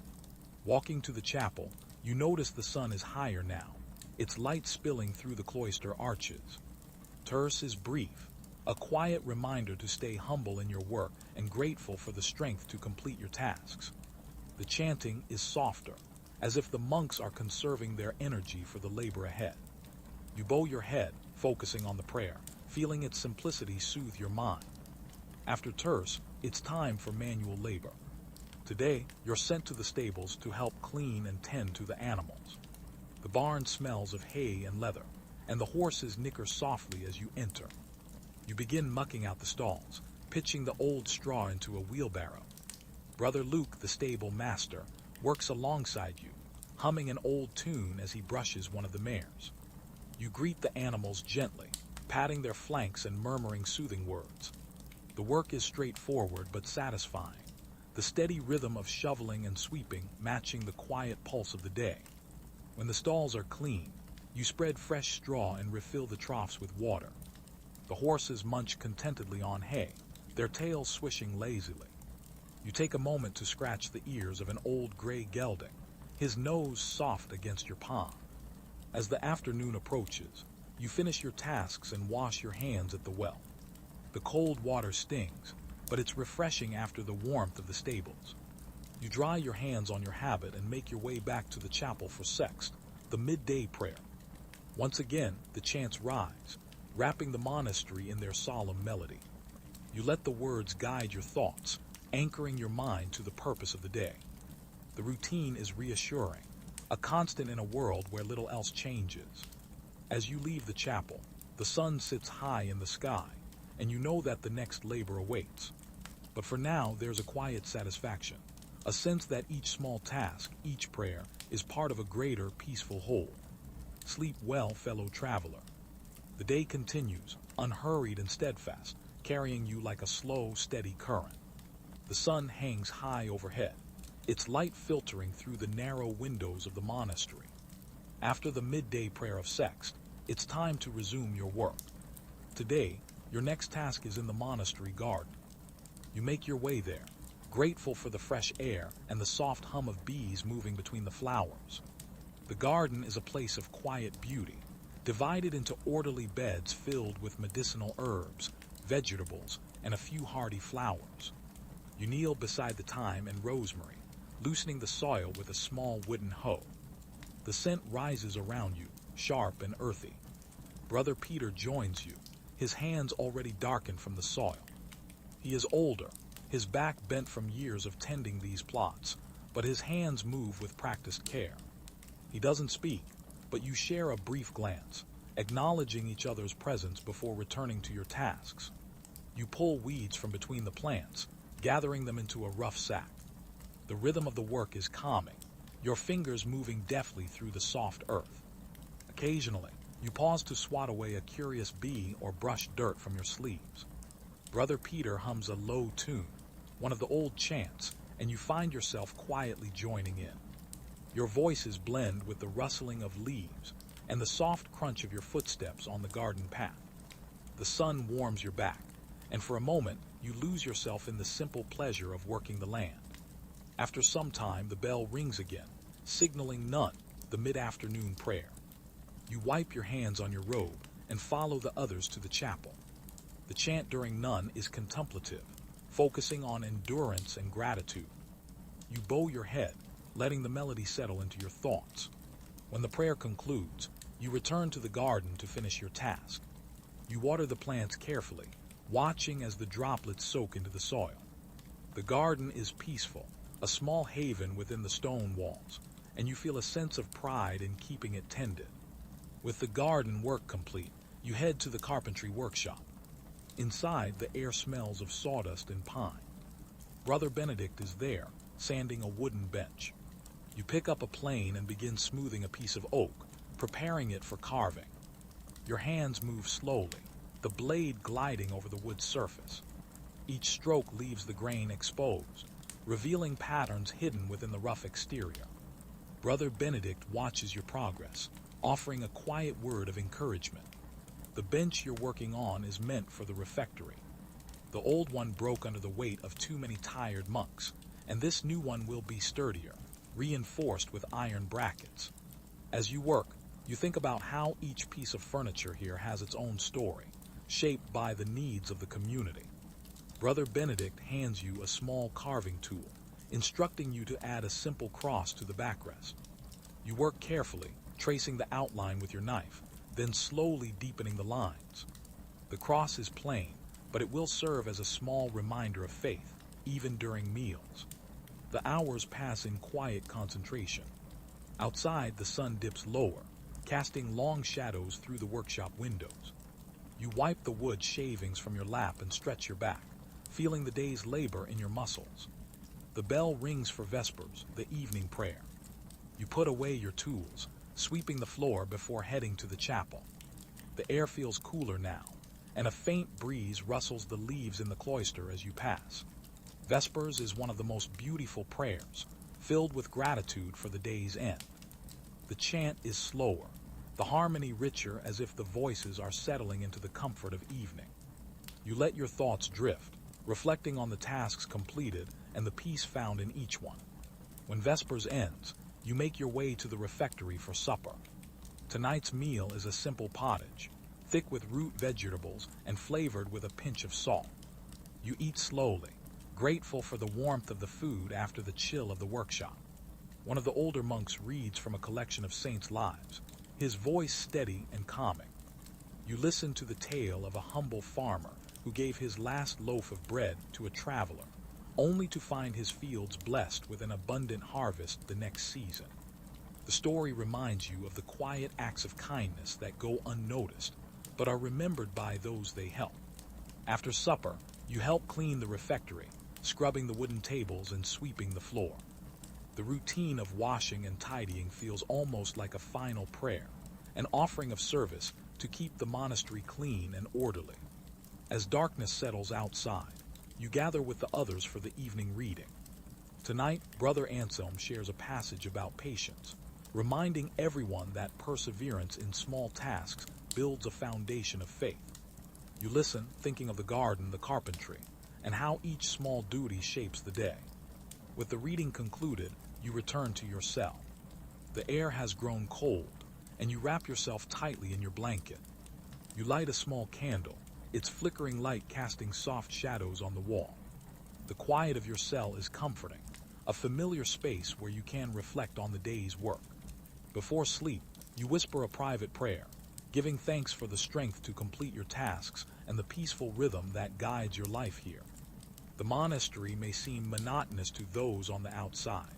Walking to the chapel, you notice the sun is higher now, its light spilling through the cloister arches. Terse is brief, a quiet reminder to stay humble in your work and grateful for the strength to complete your tasks. The chanting is softer, as if the monks are conserving their energy for the labor ahead. You bow your head, focusing on the prayer, feeling its simplicity soothe your mind. After terse, it's time for manual labor. Today, you're sent to the stables to help clean and tend to the animals. The barn smells of hay and leather, and the horses nicker softly as you enter. You begin mucking out the stalls, pitching the old straw into a wheelbarrow. Brother Luke, the stable master, works alongside you, humming an old tune as he brushes one of the mares. You greet the animals gently, patting their flanks and murmuring soothing words. The work is straightforward but satisfying, the steady rhythm of shoveling and sweeping matching the quiet pulse of the day. When the stalls are clean, you spread fresh straw and refill the troughs with water. The horses munch contentedly on hay, their tails swishing lazily. You take a moment to scratch the ears of an old gray gelding, his nose soft against your palm. As the afternoon approaches, you finish your tasks and wash your hands at the well. The cold water stings, but it's refreshing after the warmth of the stables. You dry your hands on your habit and make your way back to the chapel for sext, the midday prayer. Once again, the chants rise, wrapping the monastery in their solemn melody. You let the words guide your thoughts, anchoring your mind to the purpose of the day. The routine is reassuring, a constant in a world where little else changes. As you leave the chapel, the sun sits high in the sky, and you know that the next labor awaits. But for now, there's a quiet satisfaction, a sense that each small task, each prayer, is part of a greater, peaceful whole. Sleep well, fellow traveler. The day continues, unhurried and steadfast, carrying you like a slow, steady current. The sun hangs high overhead, its light filtering through the narrow windows of the monastery. After the midday prayer of sext, it's time to resume your work. Today, your next task is in the monastery garden. You make your way there, grateful for the fresh air and the soft hum of bees moving between the flowers. The garden is a place of quiet beauty, divided into orderly beds filled with medicinal herbs, vegetables, and a few hardy flowers. You kneel beside the thyme and rosemary, loosening the soil with a small wooden hoe. The scent rises around you, sharp and earthy. Brother Peter joins you, his hands already darkened from the soil. He is older, his back bent from years of tending these plots, but his hands move with practiced care. He doesn't speak, but you share a brief glance, acknowledging each other's presence before returning to your tasks. You pull weeds from between the plants, gathering them into a rough sack. The rhythm of the work is calming, your fingers moving deftly through the soft earth. Occasionally, you pause to swat away a curious bee or brush dirt from your sleeves. Brother Peter hums a low tune, one of the old chants, and you find yourself quietly joining in. Your voices blend with the rustling of leaves and the soft crunch of your footsteps on the garden path. The sun warms your back, and for a moment you lose yourself in the simple pleasure of working the land. After some time, the bell rings again, signaling none, the mid-afternoon prayer. You wipe your hands on your robe and follow the others to the chapel. The chant during none is contemplative, focusing on endurance and gratitude. You bow your head, letting the melody settle into your thoughts. When the prayer concludes, you return to the garden to finish your task. You water the plants carefully, watching as the droplets soak into the soil. The garden is peaceful, a small haven within the stone walls, and you feel a sense of pride in keeping it tended. With the garden work complete, you head to the carpentry workshop. Inside, the air smells of sawdust and pine. Brother Benedict is there, sanding a wooden bench. You pick up a plane and begin smoothing a piece of oak, preparing it for carving. Your hands move slowly, the blade gliding over the wood surface. Each stroke leaves the grain exposed, revealing patterns hidden within the rough exterior. Brother Benedict watches your progress, offering a quiet word of encouragement. The bench you're working on is meant for the refectory. The old one broke under the weight of too many tired monks, and this new one will be sturdier, reinforced with iron brackets. As you work, you think about how each piece of furniture here has its own story, shaped by the needs of the community. Brother Benedict hands you a small carving tool, instructing you to add a simple cross to the backrest. You work carefully, tracing the outline with your knife, then slowly deepening the lines. The cross is plain, but it will serve as a small reminder of faith, even during meals. The hours pass in quiet concentration. Outside, the sun dips lower, casting long shadows through the workshop windows. You wipe the wood shavings from your lap and stretch your back, feeling the day's labor in your muscles. The bell rings for vespers, the evening prayer. You put away your tools, sweeping the floor before heading to the chapel. The air feels cooler now, and a faint breeze rustles the leaves in the cloister as you pass. Vespers is one of the most beautiful prayers, filled with gratitude for the day's end. The chant is slower, the harmony richer, as if the voices are settling into the comfort of evening. You let your thoughts drift, reflecting on the tasks completed and the peace found in each one. When Vespers ends, you make your way to the refectory for supper. Tonight's meal is a simple pottage, thick with root vegetables and flavored with a pinch of salt. You eat slowly, grateful for the warmth of the food after the chill of the workshop. One of the older monks reads from a collection of saints' lives, his voice steady and calming. You listen to the tale of a humble farmer who gave his last loaf of bread to a traveler, only to find his fields blessed with an abundant harvest the next season. The story reminds you of the quiet acts of kindness that go unnoticed, but are remembered by those they help. After supper, you help clean the refectory, scrubbing the wooden tables and sweeping the floor. The routine of washing and tidying feels almost like a final prayer, an offering of service to keep the monastery clean and orderly. As darkness settles outside, you gather with the others for the evening reading. Tonight, Brother Anselm shares a passage about patience, reminding everyone that perseverance in small tasks builds a foundation of faith. You listen, thinking of the garden, the carpentry, and how each small duty shapes the day. With the reading concluded, you return to your cell. The air has grown cold, and you wrap yourself tightly in your blanket. You light a small candle, its flickering light casting soft shadows on the wall. The quiet of your cell is comforting, a familiar space where you can reflect on the day's work. Before sleep, you whisper a private prayer, giving thanks for the strength to complete your tasks and the peaceful rhythm that guides your life here. The monastery may seem monotonous to those on the outside,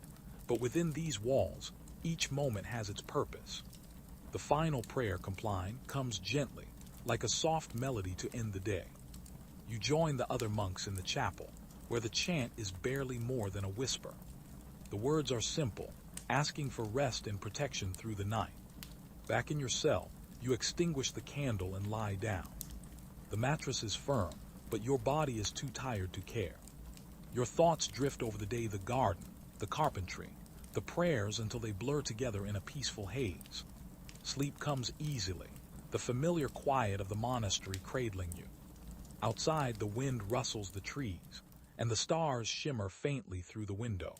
but within these walls, each moment has its purpose. The final prayer comes gently, like a soft melody to end the day. You join the other monks in the chapel, where the chant is barely more than a whisper. The words are simple, asking for rest and protection through the night. Back in your cell, you extinguish the candle and lie down. The mattress is firm, but your body is too tired to care. Your thoughts drift over the day, the garden, the carpentry, the prayers until they blur together in a peaceful haze. Sleep comes easily, the familiar quiet of the monastery cradling you. Outside, the wind rustles the trees, and the stars shimmer faintly through the window.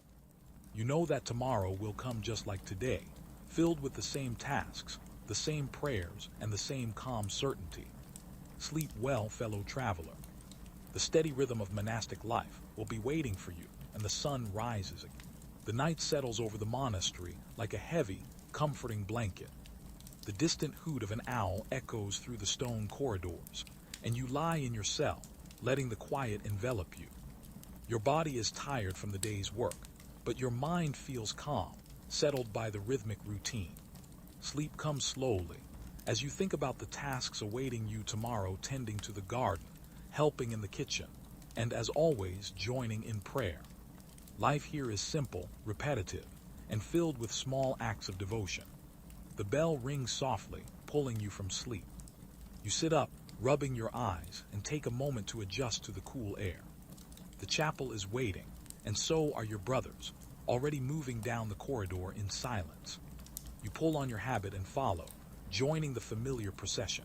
You know that tomorrow will come just like today, filled with the same tasks, the same prayers, and the same calm certainty. Sleep well, fellow traveler. The steady rhythm of monastic life will be waiting for you, and the sun rises again. The night settles over the monastery like a heavy, comforting blanket. The distant hoot of an owl echoes through the stone corridors, and you lie in your cell, letting the quiet envelop you. Your body is tired from the day's work, but your mind feels calm, settled by the rhythmic routine. Sleep comes slowly, as you think about the tasks awaiting you tomorrow, tending to the garden, helping in the kitchen, and as always, joining in prayer. Life here is simple, repetitive, and filled with small acts of devotion. The bell rings softly, pulling you from sleep. You sit up, rubbing your eyes, and take a moment to adjust to the cool air. The chapel is waiting, and so are your brothers, already moving down the corridor in silence. You pull on your habit and follow, joining the familiar procession.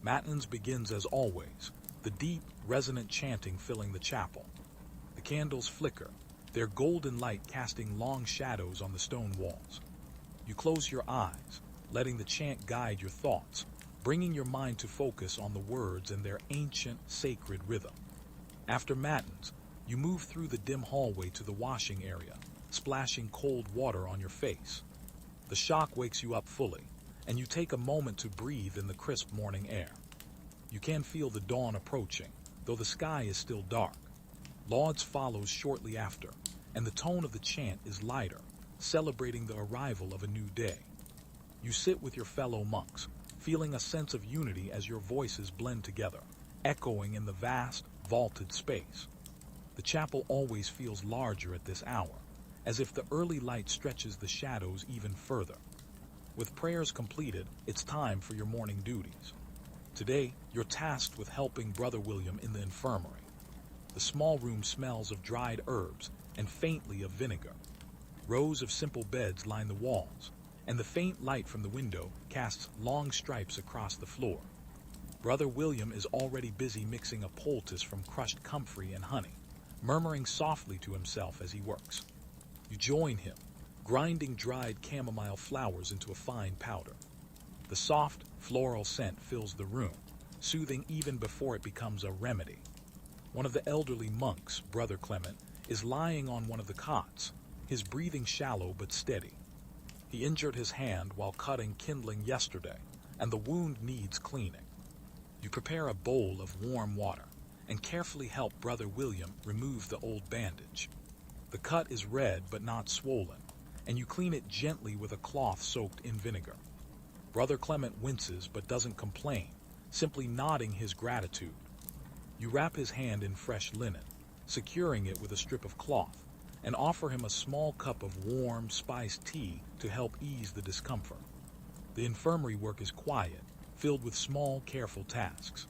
Matins begins as always, the deep, resonant chanting filling the chapel. The candles flicker, their golden light casting long shadows on the stone walls. You close your eyes, letting the chant guide your thoughts, bringing your mind to focus on the words and their ancient, sacred rhythm. After matins, you move through the dim hallway to the washing area, splashing cold water on your face. The shock wakes you up fully, and you take a moment to breathe in the crisp morning air. You can feel the dawn approaching, though the sky is still dark. Lauds follows shortly after, and the tone of the chant is lighter, celebrating the arrival of a new day. You sit with your fellow monks, feeling a sense of unity as your voices blend together, echoing in the vast, vaulted space. The chapel always feels larger at this hour, as if the early light stretches the shadows even further. With prayers completed, it's time for your morning duties. Today, you're tasked with helping Brother William in the infirmary. The small room smells of dried herbs and faintly of vinegar. Rows of simple beds line the walls, and the faint light from the window casts long stripes across the floor. Brother William is already busy mixing a poultice from crushed comfrey and honey, murmuring softly to himself as he works. You join him, grinding dried chamomile flowers into a fine powder. The soft, floral scent fills the room, soothing even before it becomes a remedy. One of the elderly monks, Brother Clement, is lying on one of the cots, his breathing shallow but steady. He injured his hand while cutting kindling yesterday, and the wound needs cleaning. You prepare a bowl of warm water and carefully help Brother William remove the old bandage. The cut is red but not swollen, and you clean it gently with a cloth soaked in vinegar. Brother Clement winces but doesn't complain, simply nodding his gratitude. You wrap his hand in fresh linen, securing it with a strip of cloth, and offer him a small cup of warm, spiced tea to help ease the discomfort. The infirmary work is quiet, filled with small, careful tasks.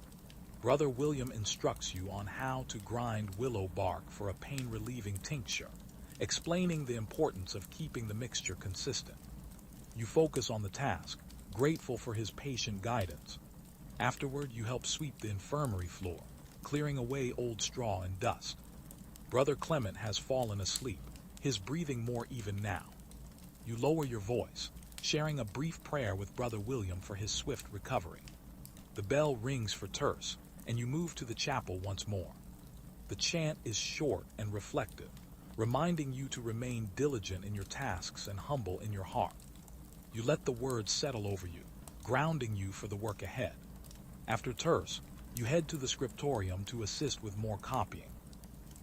Brother William instructs you on how to grind willow bark for a pain-relieving tincture, explaining the importance of keeping the mixture consistent. You focus on the task, grateful for his patient guidance. Afterward, you help sweep the infirmary floor, clearing away old straw and dust. Brother Clement has fallen asleep, his breathing more even now. You lower your voice, sharing a brief prayer with Brother William for his swift recovery. The bell rings for terce, and you move to the chapel once more. The chant is short and reflective, reminding you to remain diligent in your tasks and humble in your heart. You let the words settle over you, grounding you for the work ahead. After terce, you head to the scriptorium to assist with more copying.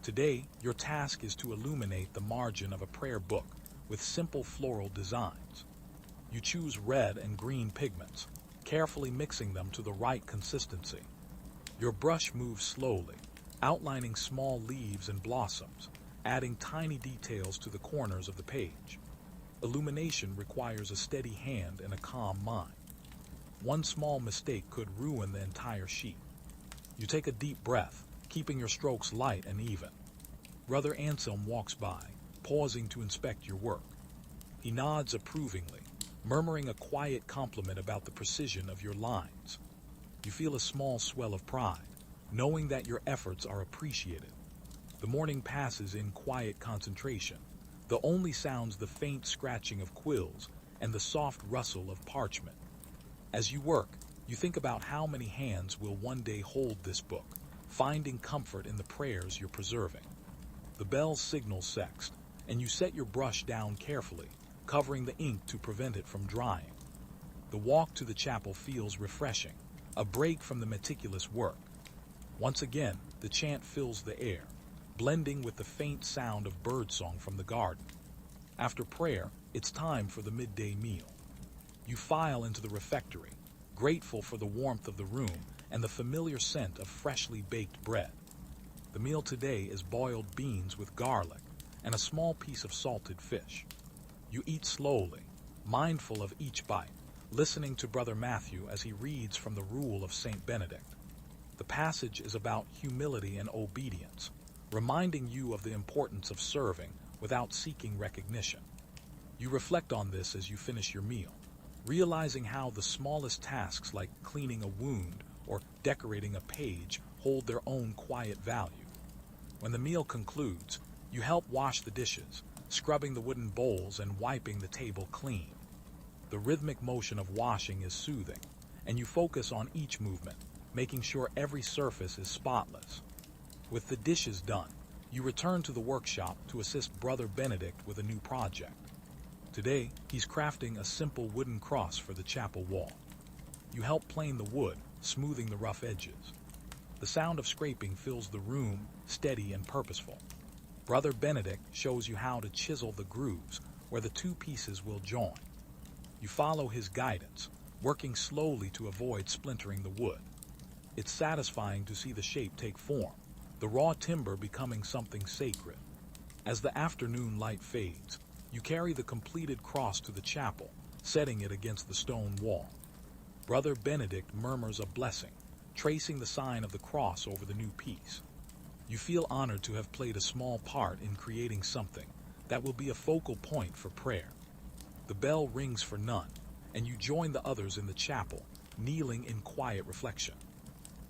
Today, your task is to illuminate the margin of a prayer book with simple floral designs. You choose red and green pigments, carefully mixing them to the right consistency. Your brush moves slowly, outlining small leaves and blossoms, adding tiny details to the corners of the page. Illumination requires a steady hand and a calm mind. One small mistake could ruin the entire sheet. You take a deep breath, keeping your strokes light and even. Brother Anselm walks by, pausing to inspect your work. He nods approvingly, murmuring a quiet compliment about the precision of your lines. You feel a small swell of pride, knowing that your efforts are appreciated. The morning passes in quiet concentration. The only sounds the faint scratching of quills and the soft rustle of parchment. As you work, you think about how many hands will one day hold this book, finding comfort in the prayers you're preserving. The bell signals sext, and you set your brush down carefully, covering the ink to prevent it from drying. The walk to the chapel feels refreshing, a break from the meticulous work. Once again, the chant fills the air, blending with the faint sound of birdsong from the garden. After prayer, it's time for the midday meal. You file into the refectory, grateful for the warmth of the room and the familiar scent of freshly baked bread. The meal today is boiled beans with garlic and a small piece of salted fish. You eat slowly, mindful of each bite, listening to Brother Matthew as he reads from the Rule of St. Benedict. The passage is about humility and obedience, reminding you of the importance of serving without seeking recognition. You reflect on this as you finish your meal, realizing how the smallest tasks like cleaning a wound or decorating a page hold their own quiet value. When the meal concludes, you help wash the dishes, scrubbing the wooden bowls and wiping the table clean. The rhythmic motion of washing is soothing, and you focus on each movement, making sure every surface is spotless. With the dishes done, you return to the workshop to assist Brother Benedict with a new project. Today, he's crafting a simple wooden cross for the chapel wall. You help plane the wood, smoothing the rough edges. The sound of scraping fills the room, steady and purposeful. Brother Benedict shows you how to chisel the grooves where the two pieces will join. You follow his guidance, working slowly to avoid splintering the wood. It's satisfying to see the shape take form, the raw timber becoming something sacred. As the afternoon light fades, you carry the completed cross to the chapel, setting it against the stone wall. Brother Benedict murmurs a blessing, tracing the sign of the cross over the new piece. You feel honored to have played a small part in creating something that will be a focal point for prayer. The bell rings for none, and you join the others in the chapel, kneeling in quiet reflection.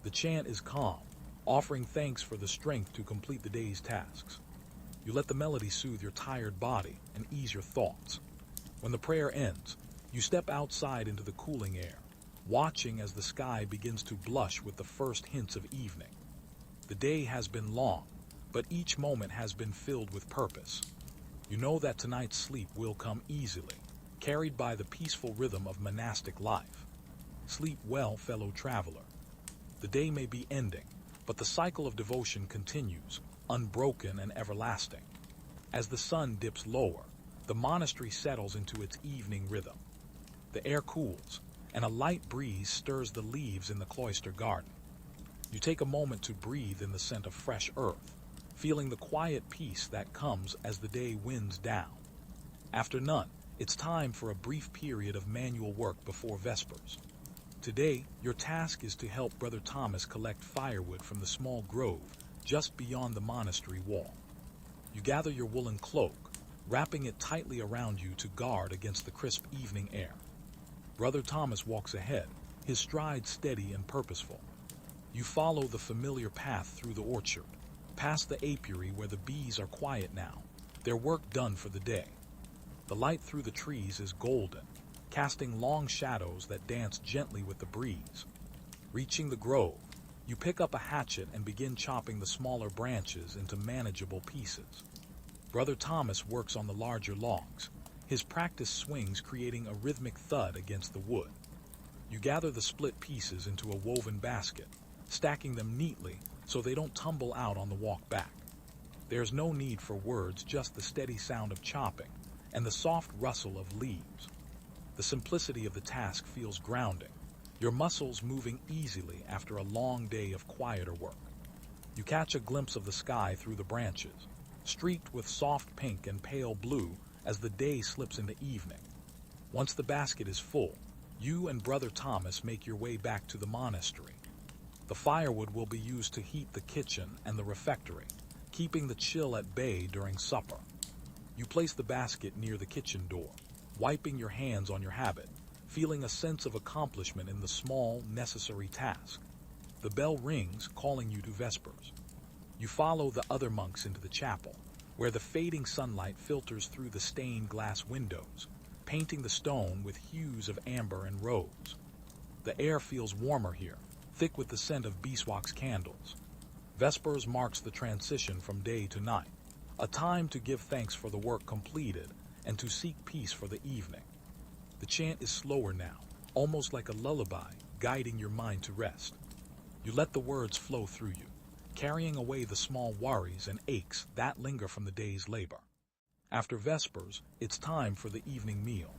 The chant is calm, offering thanks for the strength to complete the day's tasks. You let the melody soothe your tired body and ease your thoughts. When the prayer ends, you step outside into the cooling air, watching as the sky begins to blush with the first hints of evening. The day has been long, but each moment has been filled with purpose. You know that tonight's sleep will come easily, carried by the peaceful rhythm of monastic life. Sleep well, fellow traveler. The day may be ending, but the cycle of devotion continues, unbroken and everlasting. As the sun dips lower, the monastery settles into its evening rhythm. The air cools, and a light breeze stirs the leaves in the cloister garden. You take a moment to breathe in the scent of fresh earth, feeling the quiet peace that comes as the day winds down. After none, it's time for a brief period of manual work before Vespers. Today, your task is to help Brother Thomas collect firewood from the small grove just beyond the monastery wall. You gather your woolen cloak, wrapping it tightly around you to guard against the crisp evening air. Brother Thomas walks ahead, his stride steady and purposeful. You follow the familiar path through the orchard, past the apiary where the bees are quiet now, their work done for the day. The light through the trees is golden, casting long shadows that dance gently with the breeze. Reaching the grove, you pick up a hatchet and begin chopping the smaller branches into manageable pieces. Brother Thomas works on the larger logs, his practice swings creating a rhythmic thud against the wood. You gather the split pieces into a woven basket, stacking them neatly so they don't tumble out on the walk back. There's no need for words, just the steady sound of chopping and the soft rustle of leaves. The simplicity of the task feels grounding, your muscles moving easily after a long day of quieter work. You catch a glimpse of the sky through the branches, streaked with soft pink and pale blue as the day slips into evening. Once the basket is full, you and Brother Thomas make your way back to the monastery. The firewood will be used to heat the kitchen and the refectory, keeping the chill at bay during supper. You place the basket near the kitchen door, wiping your hands on your habit, feeling a sense of accomplishment in the small, necessary task. The bell rings, calling you to Vespers. You follow the other monks into the chapel, where the fading sunlight filters through the stained glass windows, painting the stone with hues of amber and rose. The air feels warmer here, thick with the scent of beeswax candles. Vespers marks the transition from day to night, a time to give thanks for the work completed and to seek peace for the evening. The chant is slower now, almost like a lullaby, guiding your mind to rest. You let the words flow through you, carrying away the small worries and aches that linger from the day's labor. After Vespers, it's time for the evening meal.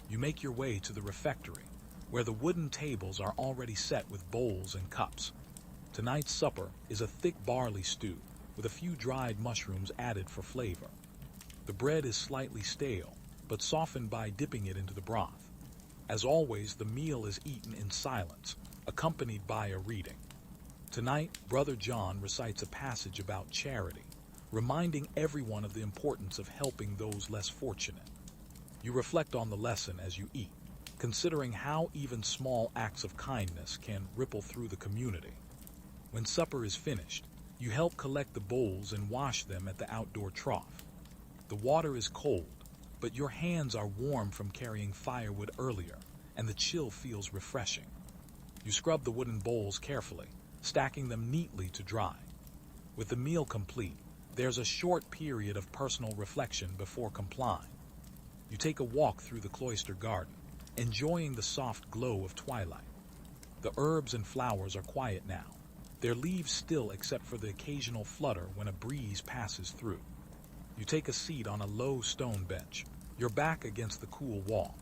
You make your way to the refectory, where the wooden tables are already set with bowls and cups. Tonight's supper is a thick barley stew, with a few dried mushrooms added for flavor. The bread is slightly stale, but softened by dipping it into the broth. As always, the meal is eaten in silence, accompanied by a reading. Tonight, Brother John recites a passage about charity, reminding everyone of the importance of helping those less fortunate. You reflect on the lesson as you eat, considering how even small acts of kindness can ripple through the community. When supper is finished, you help collect the bowls and wash them at the outdoor trough. The water is cold, but your hands are warm from carrying firewood earlier, and the chill feels refreshing. You scrub the wooden bowls carefully, stacking them neatly to dry. With the meal complete, there's a short period of personal reflection before complying. You take a walk through the cloister garden, enjoying the soft glow of twilight. The herbs and flowers are quiet now, their leaves still except for the occasional flutter when a breeze passes through. You take a seat on a low stone bench, your back against the cool wall.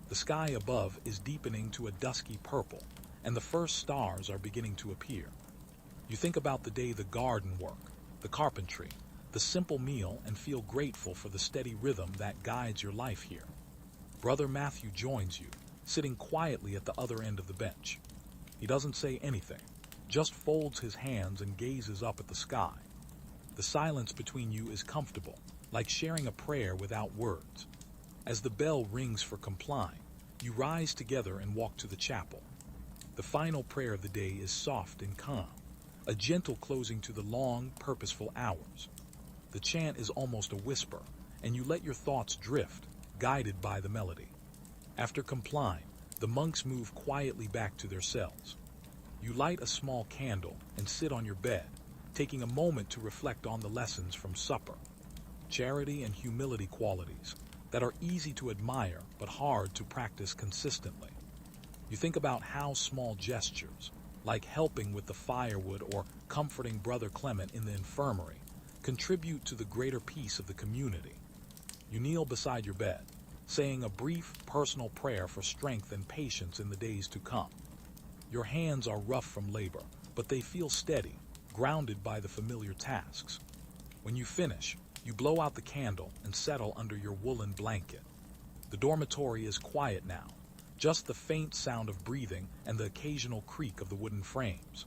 The sky above is deepening to a dusky purple, and the first stars are beginning to appear. You think about the day, the garden work, the carpentry, the simple meal, and feel grateful for the steady rhythm that guides your life here. Brother Matthew joins you, sitting quietly at the other end of the bench. He doesn't say anything, just folds his hands and gazes up at the sky. The silence between you is comfortable, like sharing a prayer without words. As the bell rings for complying, you rise together and walk to the chapel. The final prayer of the day is soft and calm, a gentle closing to the long, purposeful hours. The chant is almost a whisper, and you let your thoughts drift, guided by the melody. After complying, the monks move quietly back to their cells. You light a small candle and sit on your bed, taking a moment to reflect on the lessons from supper. Charity and humility qualities, that are easy to admire but hard to practice consistently. You think about how small gestures, like helping with the firewood or comforting Brother Clement in the infirmary, contribute to the greater peace of the community. You kneel beside your bed, saying a brief personal prayer for strength and patience in the days to come. Your hands are rough from labor, but they feel steady, grounded by the familiar tasks. When you finish, you blow out the candle and settle under your woolen blanket. The dormitory is quiet now, just the faint sound of breathing and the occasional creak of the wooden frames.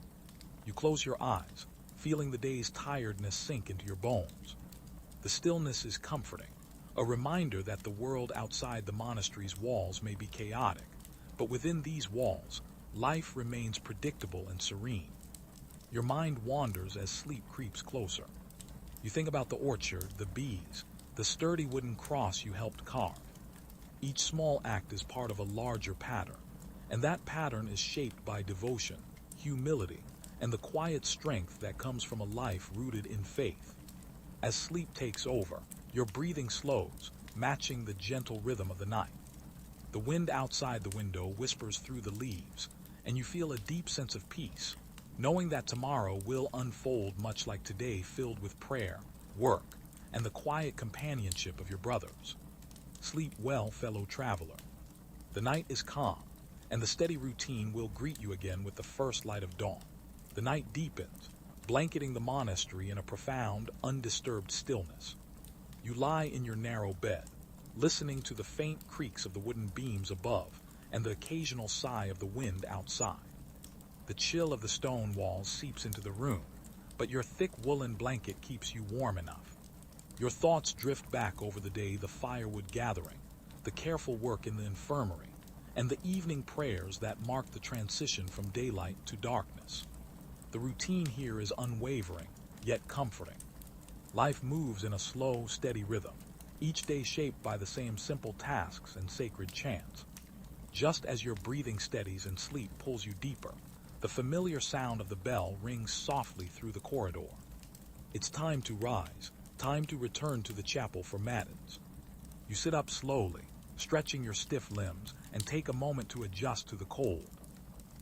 You close your eyes, feeling the day's tiredness sink into your bones. The stillness is comforting, a reminder that the world outside the monastery's walls may be chaotic, but within these walls, life remains predictable and serene. Your mind wanders as sleep creeps closer. You think about the orchard, the bees, the sturdy wooden cross you helped carve. Each small act is part of a larger pattern, and that pattern is shaped by devotion, humility, and the quiet strength that comes from a life rooted in faith. As sleep takes over, your breathing slows, matching the gentle rhythm of the night. The wind outside the window whispers through the leaves, and you feel a deep sense of peace, knowing that tomorrow will unfold much like today, filled with prayer, work, and the quiet companionship of your brothers. Sleep well, fellow traveler. The night is calm, and the steady routine will greet you again with the first light of dawn. The night deepens, blanketing the monastery in a profound, undisturbed stillness. You lie in your narrow bed, listening to the faint creaks of the wooden beams above and the occasional sigh of the wind outside. The chill of the stone walls seeps into the room, but your thick woolen blanket keeps you warm enough. Your thoughts drift back over the day, the firewood gathering, the careful work in the infirmary, and the evening prayers that mark the transition from daylight to darkness. The routine here is unwavering, yet comforting. Life moves in a slow, steady rhythm, each day shaped by the same simple tasks and sacred chants. Just as your breathing steadies and sleep pulls you deeper, the familiar sound of the bell rings softly through the corridor. It's time to rise, time to return to the chapel for matins. You sit up slowly, stretching your stiff limbs, and take a moment to adjust to the cold.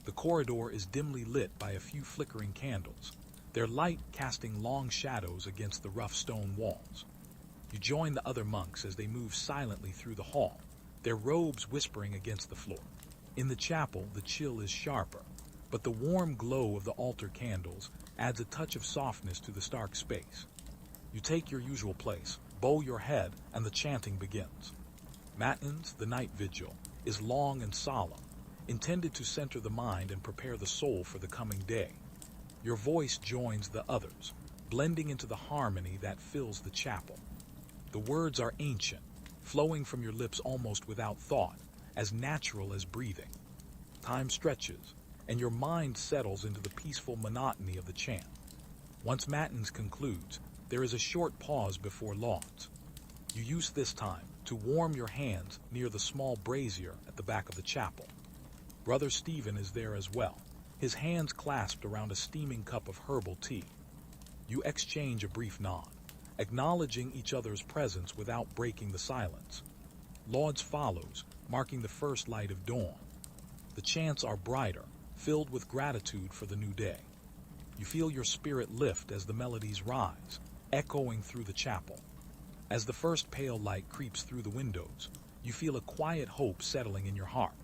The corridor is dimly lit by a few flickering candles, their light casting long shadows against the rough stone walls. You join the other monks as they move silently through the hall, their robes whispering against the floor. In the chapel, the chill is sharper, but the warm glow of the altar candles adds a touch of softness to the stark space. You take your usual place, bow your head, and the chanting begins. Matins, the night vigil, is long and solemn, intended to center the mind and prepare the soul for the coming day. Your voice joins the others, blending into the harmony that fills the chapel. The words are ancient, flowing from your lips almost without thought, as natural as breathing. Time stretches, and your mind settles into the peaceful monotony of the chant. Once matins concludes, there is a short pause before lauds. You use this time to warm your hands near the small brazier at the back of the chapel. Brother Stephen is there as well, his hands clasped around a steaming cup of herbal tea. You exchange a brief nod, acknowledging each other's presence without breaking the silence. Lauds follows, marking the first light of dawn. The chants are brighter, filled with gratitude for the new day. You feel your spirit lift as the melodies rise, echoing through the chapel. As the first pale light creeps through the windows, you feel a quiet hope settling in your heart.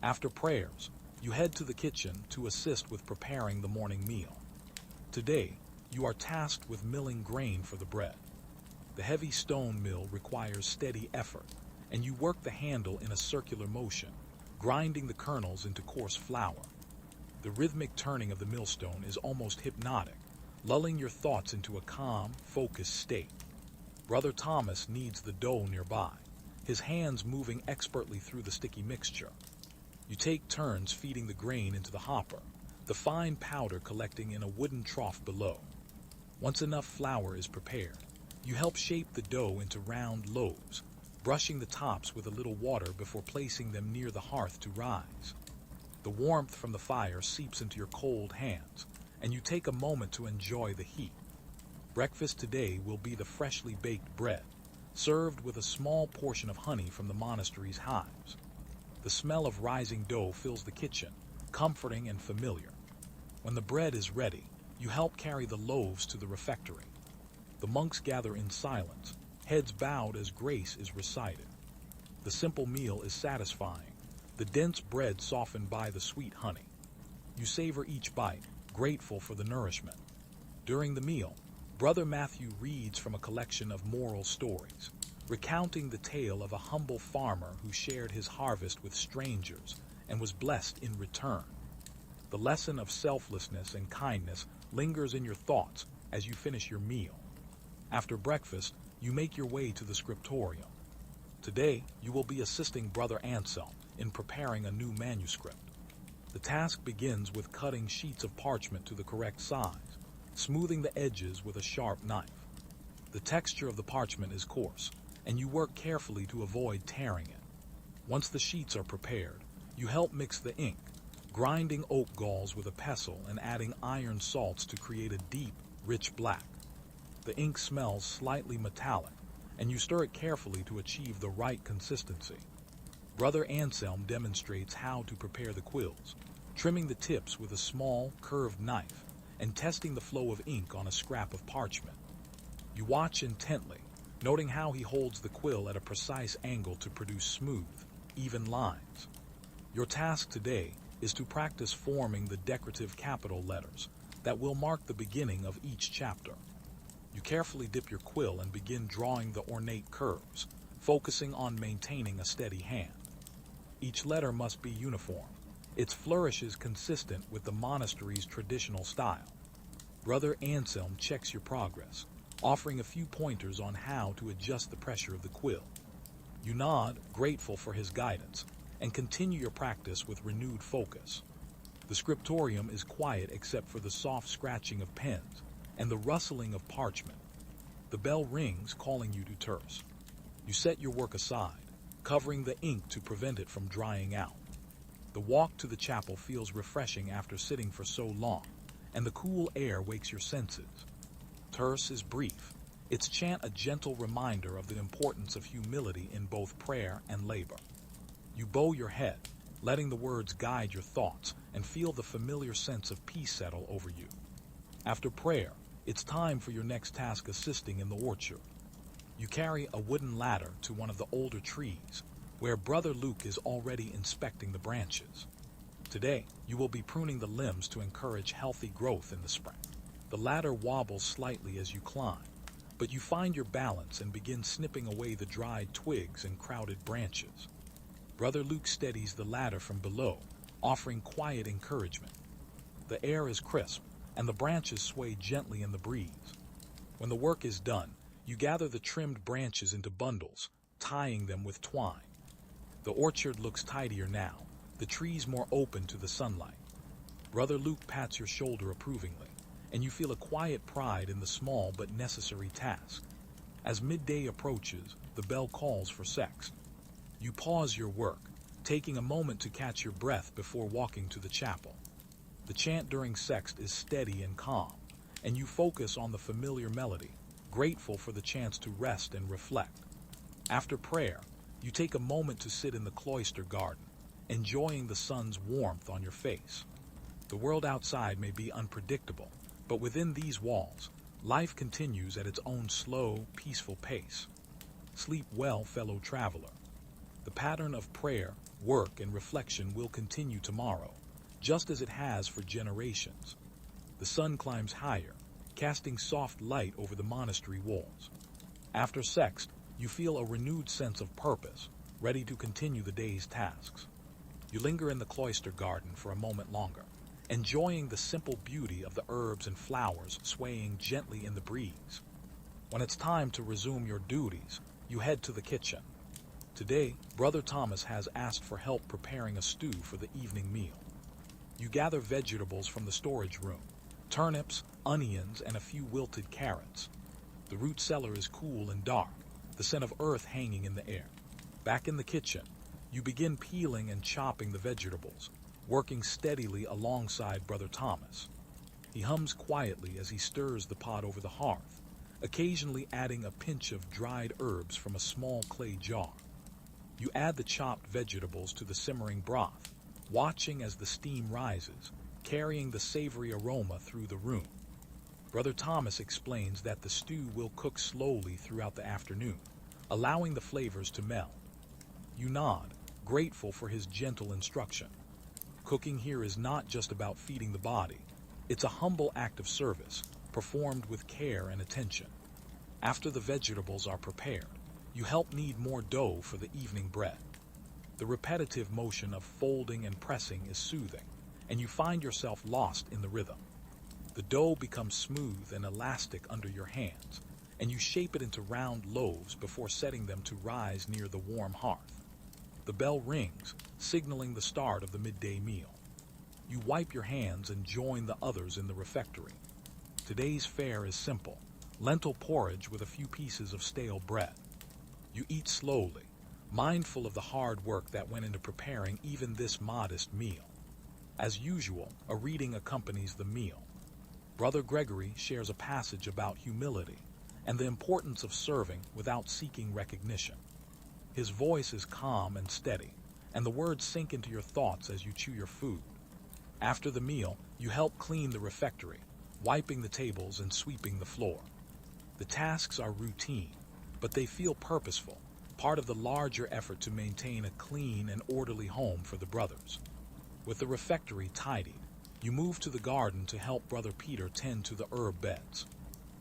After prayers, you head to the kitchen to assist with preparing the morning meal. Today, you are tasked with milling grain for the bread. The heavy stone mill requires steady effort, and you work the handle in a circular motion, grinding the kernels into coarse flour. The rhythmic turning of the millstone is almost hypnotic, lulling your thoughts into a calm, focused state. Brother Thomas kneads the dough nearby, his hands moving expertly through the sticky mixture. You take turns feeding the grain into the hopper, the fine powder collecting in a wooden trough below. Once enough flour is prepared, you help shape the dough into round loaves, brushing the tops with a little water before placing them near the hearth to rise. The warmth from the fire seeps into your cold hands, and you take a moment to enjoy the heat. Breakfast today will be the freshly baked bread, served with a small portion of honey from the monastery's hives. The smell of rising dough fills the kitchen, comforting and familiar. When the bread is ready, you help carry the loaves to the refectory. The monks gather in silence, heads bowed as grace is recited. The simple meal is satisfying, the dense bread softened by the sweet honey. You savor each bite, grateful for the nourishment. During the meal, Brother Matthew reads from a collection of moral stories, recounting the tale of a humble farmer who shared his harvest with strangers and was blessed in return. The lesson of selflessness and kindness lingers in your thoughts as you finish your meal. After breakfast, you make your way to the scriptorium. Today, you will be assisting Brother Anselm in preparing a new manuscript. The task begins with cutting sheets of parchment to the correct size, smoothing the edges with a sharp knife. The texture of the parchment is coarse, and you work carefully to avoid tearing it. Once the sheets are prepared, you help mix the ink, grinding oak galls with a pestle and adding iron salts to create a deep, rich black. The ink smells slightly metallic, and you stir it carefully to achieve the right consistency. Brother Anselm demonstrates how to prepare the quills, trimming the tips with a small, curved knife and testing the flow of ink on a scrap of parchment. You watch intently, noting how he holds the quill at a precise angle to produce smooth, even lines. Your task today is to practice forming the decorative capital letters that will mark the beginning of each chapter. You carefully dip your quill and begin drawing the ornate curves, focusing on maintaining a steady hand. Each letter must be uniform, its flourishes consistent with the monastery's traditional style. Brother Anselm checks your progress, offering a few pointers on how to adjust the pressure of the quill. You nod, grateful for his guidance, and continue your practice with renewed focus. The scriptorium is quiet except for the soft scratching of pens and the rustling of parchment. The bell rings, calling you to terse. You set your work aside, covering the ink to prevent it from drying out. The walk to the chapel feels refreshing after sitting for so long, and the cool air wakes your senses. Terse is brief, its chant a gentle reminder of the importance of humility in both prayer and labor. You bow your head, letting the words guide your thoughts, and feel the familiar sense of peace settle over you. After prayer, it's time for your next task, assisting in the orchard. You carry a wooden ladder to one of the older trees, where Brother Luke is already inspecting the branches. Today, you will be pruning the limbs to encourage healthy growth in the spring. The ladder wobbles slightly as you climb, but you find your balance and begin snipping away the dried twigs and crowded branches. Brother Luke steadies the ladder from below, offering quiet encouragement. The air is crisp, and the branches sway gently in the breeze. When the work is done, you gather the trimmed branches into bundles, tying them with twine. The orchard looks tidier now, the trees more open to the sunlight. Brother Luke pats your shoulder approvingly, and you feel a quiet pride in the small but necessary task. As midday approaches, the bell calls for sext. You pause your work, taking a moment to catch your breath before walking to the chapel. The chant during sext is steady and calm, and you focus on the familiar melody, grateful for the chance to rest and reflect. After prayer, you take a moment to sit in the cloister garden, enjoying the sun's warmth on your face. The world outside may be unpredictable, but within these walls, life continues at its own slow, peaceful pace. Sleep well, fellow traveler. The pattern of prayer, work, and reflection will continue tomorrow, just as it has for generations. The sun climbs higher, casting soft light over the monastery walls. After sext, you feel a renewed sense of purpose, ready to continue the day's tasks. You linger in the cloister garden for a moment longer, enjoying the simple beauty of the herbs and flowers swaying gently in the breeze. When it's time to resume your duties, you head to the kitchen. Today, Brother Thomas has asked for help preparing a stew for the evening meal. You gather vegetables from the storage room, turnips, onions, and a few wilted carrots. The root cellar is cool and dark, the scent of earth hanging in the air. Back in the kitchen, you begin peeling and chopping the vegetables, working steadily alongside Brother Thomas. He hums quietly as he stirs the pot over the hearth, occasionally adding a pinch of dried herbs from a small clay jar. You add the chopped vegetables to the simmering broth, watching as the steam rises, carrying the savory aroma through the room. Brother Thomas explains that the stew will cook slowly throughout the afternoon, allowing the flavors to meld. You nod, grateful for his gentle instruction. Cooking here is not just about feeding the body. It's a humble act of service, performed with care and attention. After the vegetables are prepared, you help knead more dough for the evening bread. The repetitive motion of folding and pressing is soothing, and you find yourself lost in the rhythm. The dough becomes smooth and elastic under your hands, and you shape it into round loaves before setting them to rise near the warm hearth. The bell rings, signaling the start of the midday meal. You wipe your hands and join the others in the refectory. Today's fare is simple: lentil porridge with a few pieces of stale bread. You eat slowly, mindful of the hard work that went into preparing even this modest meal. As usual, a reading accompanies the meal. Brother Gregory shares a passage about humility and the importance of serving without seeking recognition. His voice is calm and steady, and the words sink into your thoughts as you chew your food. After the meal, you help clean the refectory, wiping the tables and sweeping the floor. The tasks are routine, but they feel purposeful, part of the larger effort to maintain a clean and orderly home for the brothers. With the refectory tidied, you move to the garden to help Brother Peter tend to the herb beds.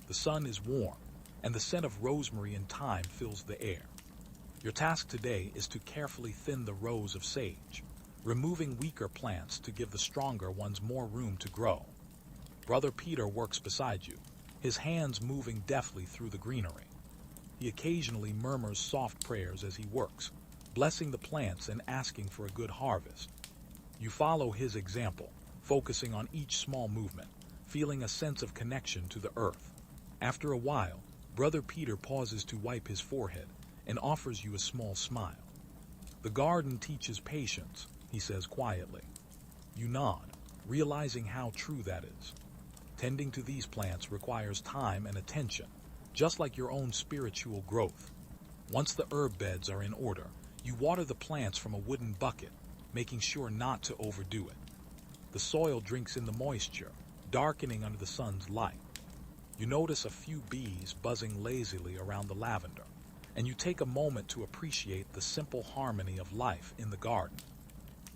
The sun is warm, and the scent of rosemary and thyme fills the air. Your task today is to carefully thin the rows of sage, removing weaker plants to give the stronger ones more room to grow. Brother Peter works beside you, his hands moving deftly through the greenery. He occasionally murmurs soft prayers as he works, blessing the plants and asking for a good harvest. You follow his example, focusing on each small movement, feeling a sense of connection to the earth. After a while, Brother Peter pauses to wipe his forehead and offers you a small smile. "The garden teaches patience," he says quietly. You nod, realizing how true that is. Tending to these plants requires time and attention, just like your own spiritual growth. Once the herb beds are in order, you water the plants from a wooden bucket, making sure not to overdo it. The soil drinks in the moisture, darkening under the sun's light. You notice a few bees buzzing lazily around the lavender, and you take a moment to appreciate the simple harmony of life in the garden.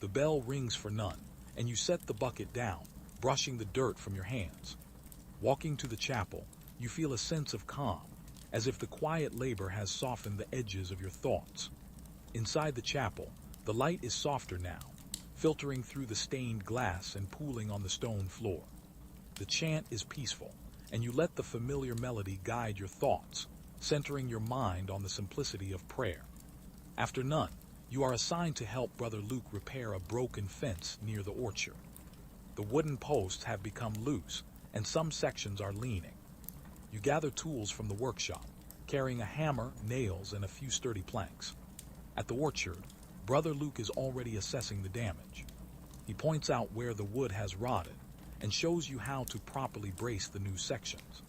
The bell rings for none, and you set the bucket down, brushing the dirt from your hands. Walking to the chapel, you feel a sense of calm, as if the quiet labor has softened the edges of your thoughts. Inside the chapel, the light is softer now, filtering through the stained glass and pooling on the stone floor. The chant is peaceful, and you let the familiar melody guide your thoughts, centering your mind on the simplicity of prayer. After none, you are assigned to help Brother Luke repair a broken fence near the orchard. The wooden posts have become loose, and some sections are leaning. You gather tools from the workshop, carrying a hammer, nails, and a few sturdy planks. At the orchard, Brother Luke is already assessing the damage. He points out where the wood has rotted and shows you how to properly brace the new sections.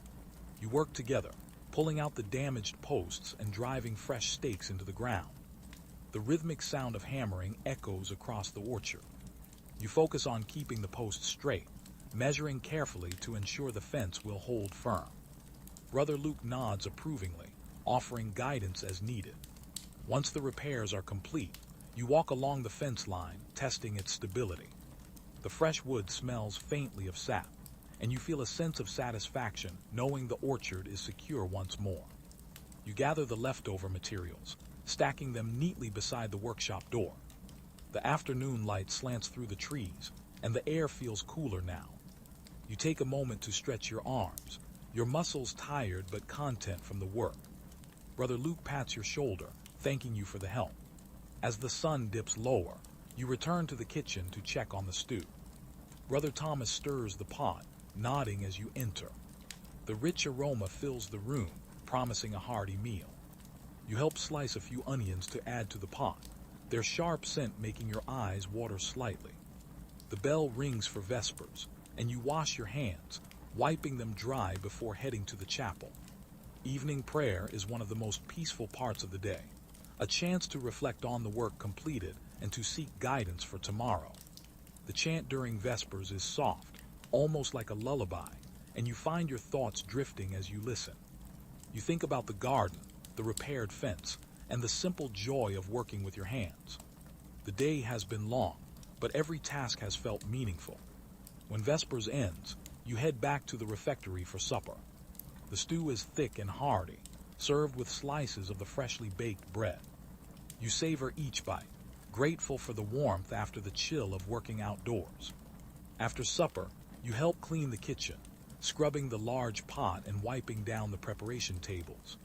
You work together, pulling out the damaged posts and driving fresh stakes into the ground. The rhythmic sound of hammering echoes across the orchard. You focus on keeping the posts straight, measuring carefully to ensure the fence will hold firm. Brother Luke nods approvingly, offering guidance as needed. Once the repairs are complete, you walk along the fence line, testing its stability. The fresh wood smells faintly of sap, and you feel a sense of satisfaction knowing the orchard is secure once more. You gather the leftover materials, stacking them neatly beside the workshop door. The afternoon light slants through the trees, and the air feels cooler now. You take a moment to stretch your arms, your muscles tired but content from the work. Brother Luke pats your shoulder, thanking you for the help. As the sun dips lower, you return to the kitchen to check on the stew. Brother Thomas stirs the pot, nodding as you enter. The rich aroma fills the room, promising a hearty meal. You help slice a few onions to add to the pot, their sharp scent making your eyes water slightly. The bell rings for vespers, and you wash your hands, wiping them dry before heading to the chapel. Evening prayer is one of the most peaceful parts of the day, a chance to reflect on the work completed and to seek guidance for tomorrow. The chant during Vespers is soft, almost like a lullaby, and you find your thoughts drifting as you listen. You think about the garden, the repaired fence, and the simple joy of working with your hands. The day has been long, but every task has felt meaningful. When Vespers ends, you head back to the refectory for supper. The stew is thick and hearty, served with slices of the freshly baked bread. You savor each bite, grateful for the warmth after the chill of working outdoors. After supper, you help clean the kitchen, scrubbing the large pot and wiping down the preparation tables.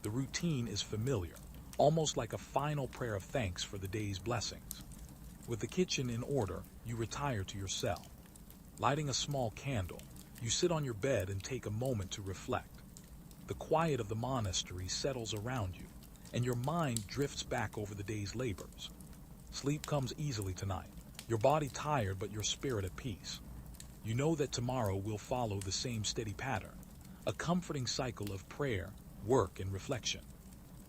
The routine is familiar, almost like a final prayer of thanks for the day's blessings. With the kitchen in order, you retire to your cell. Lighting a small candle, you sit on your bed and take a moment to reflect. The quiet of the monastery settles around you, and your mind drifts back over the day's labors. Sleep comes easily tonight, your body tired but your spirit at peace. You know that tomorrow will follow the same steady pattern, a comforting cycle of prayer, work, and reflection.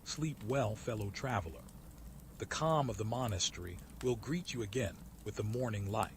Sleep well, fellow traveler. The calm of the monastery will greet you again with the morning light.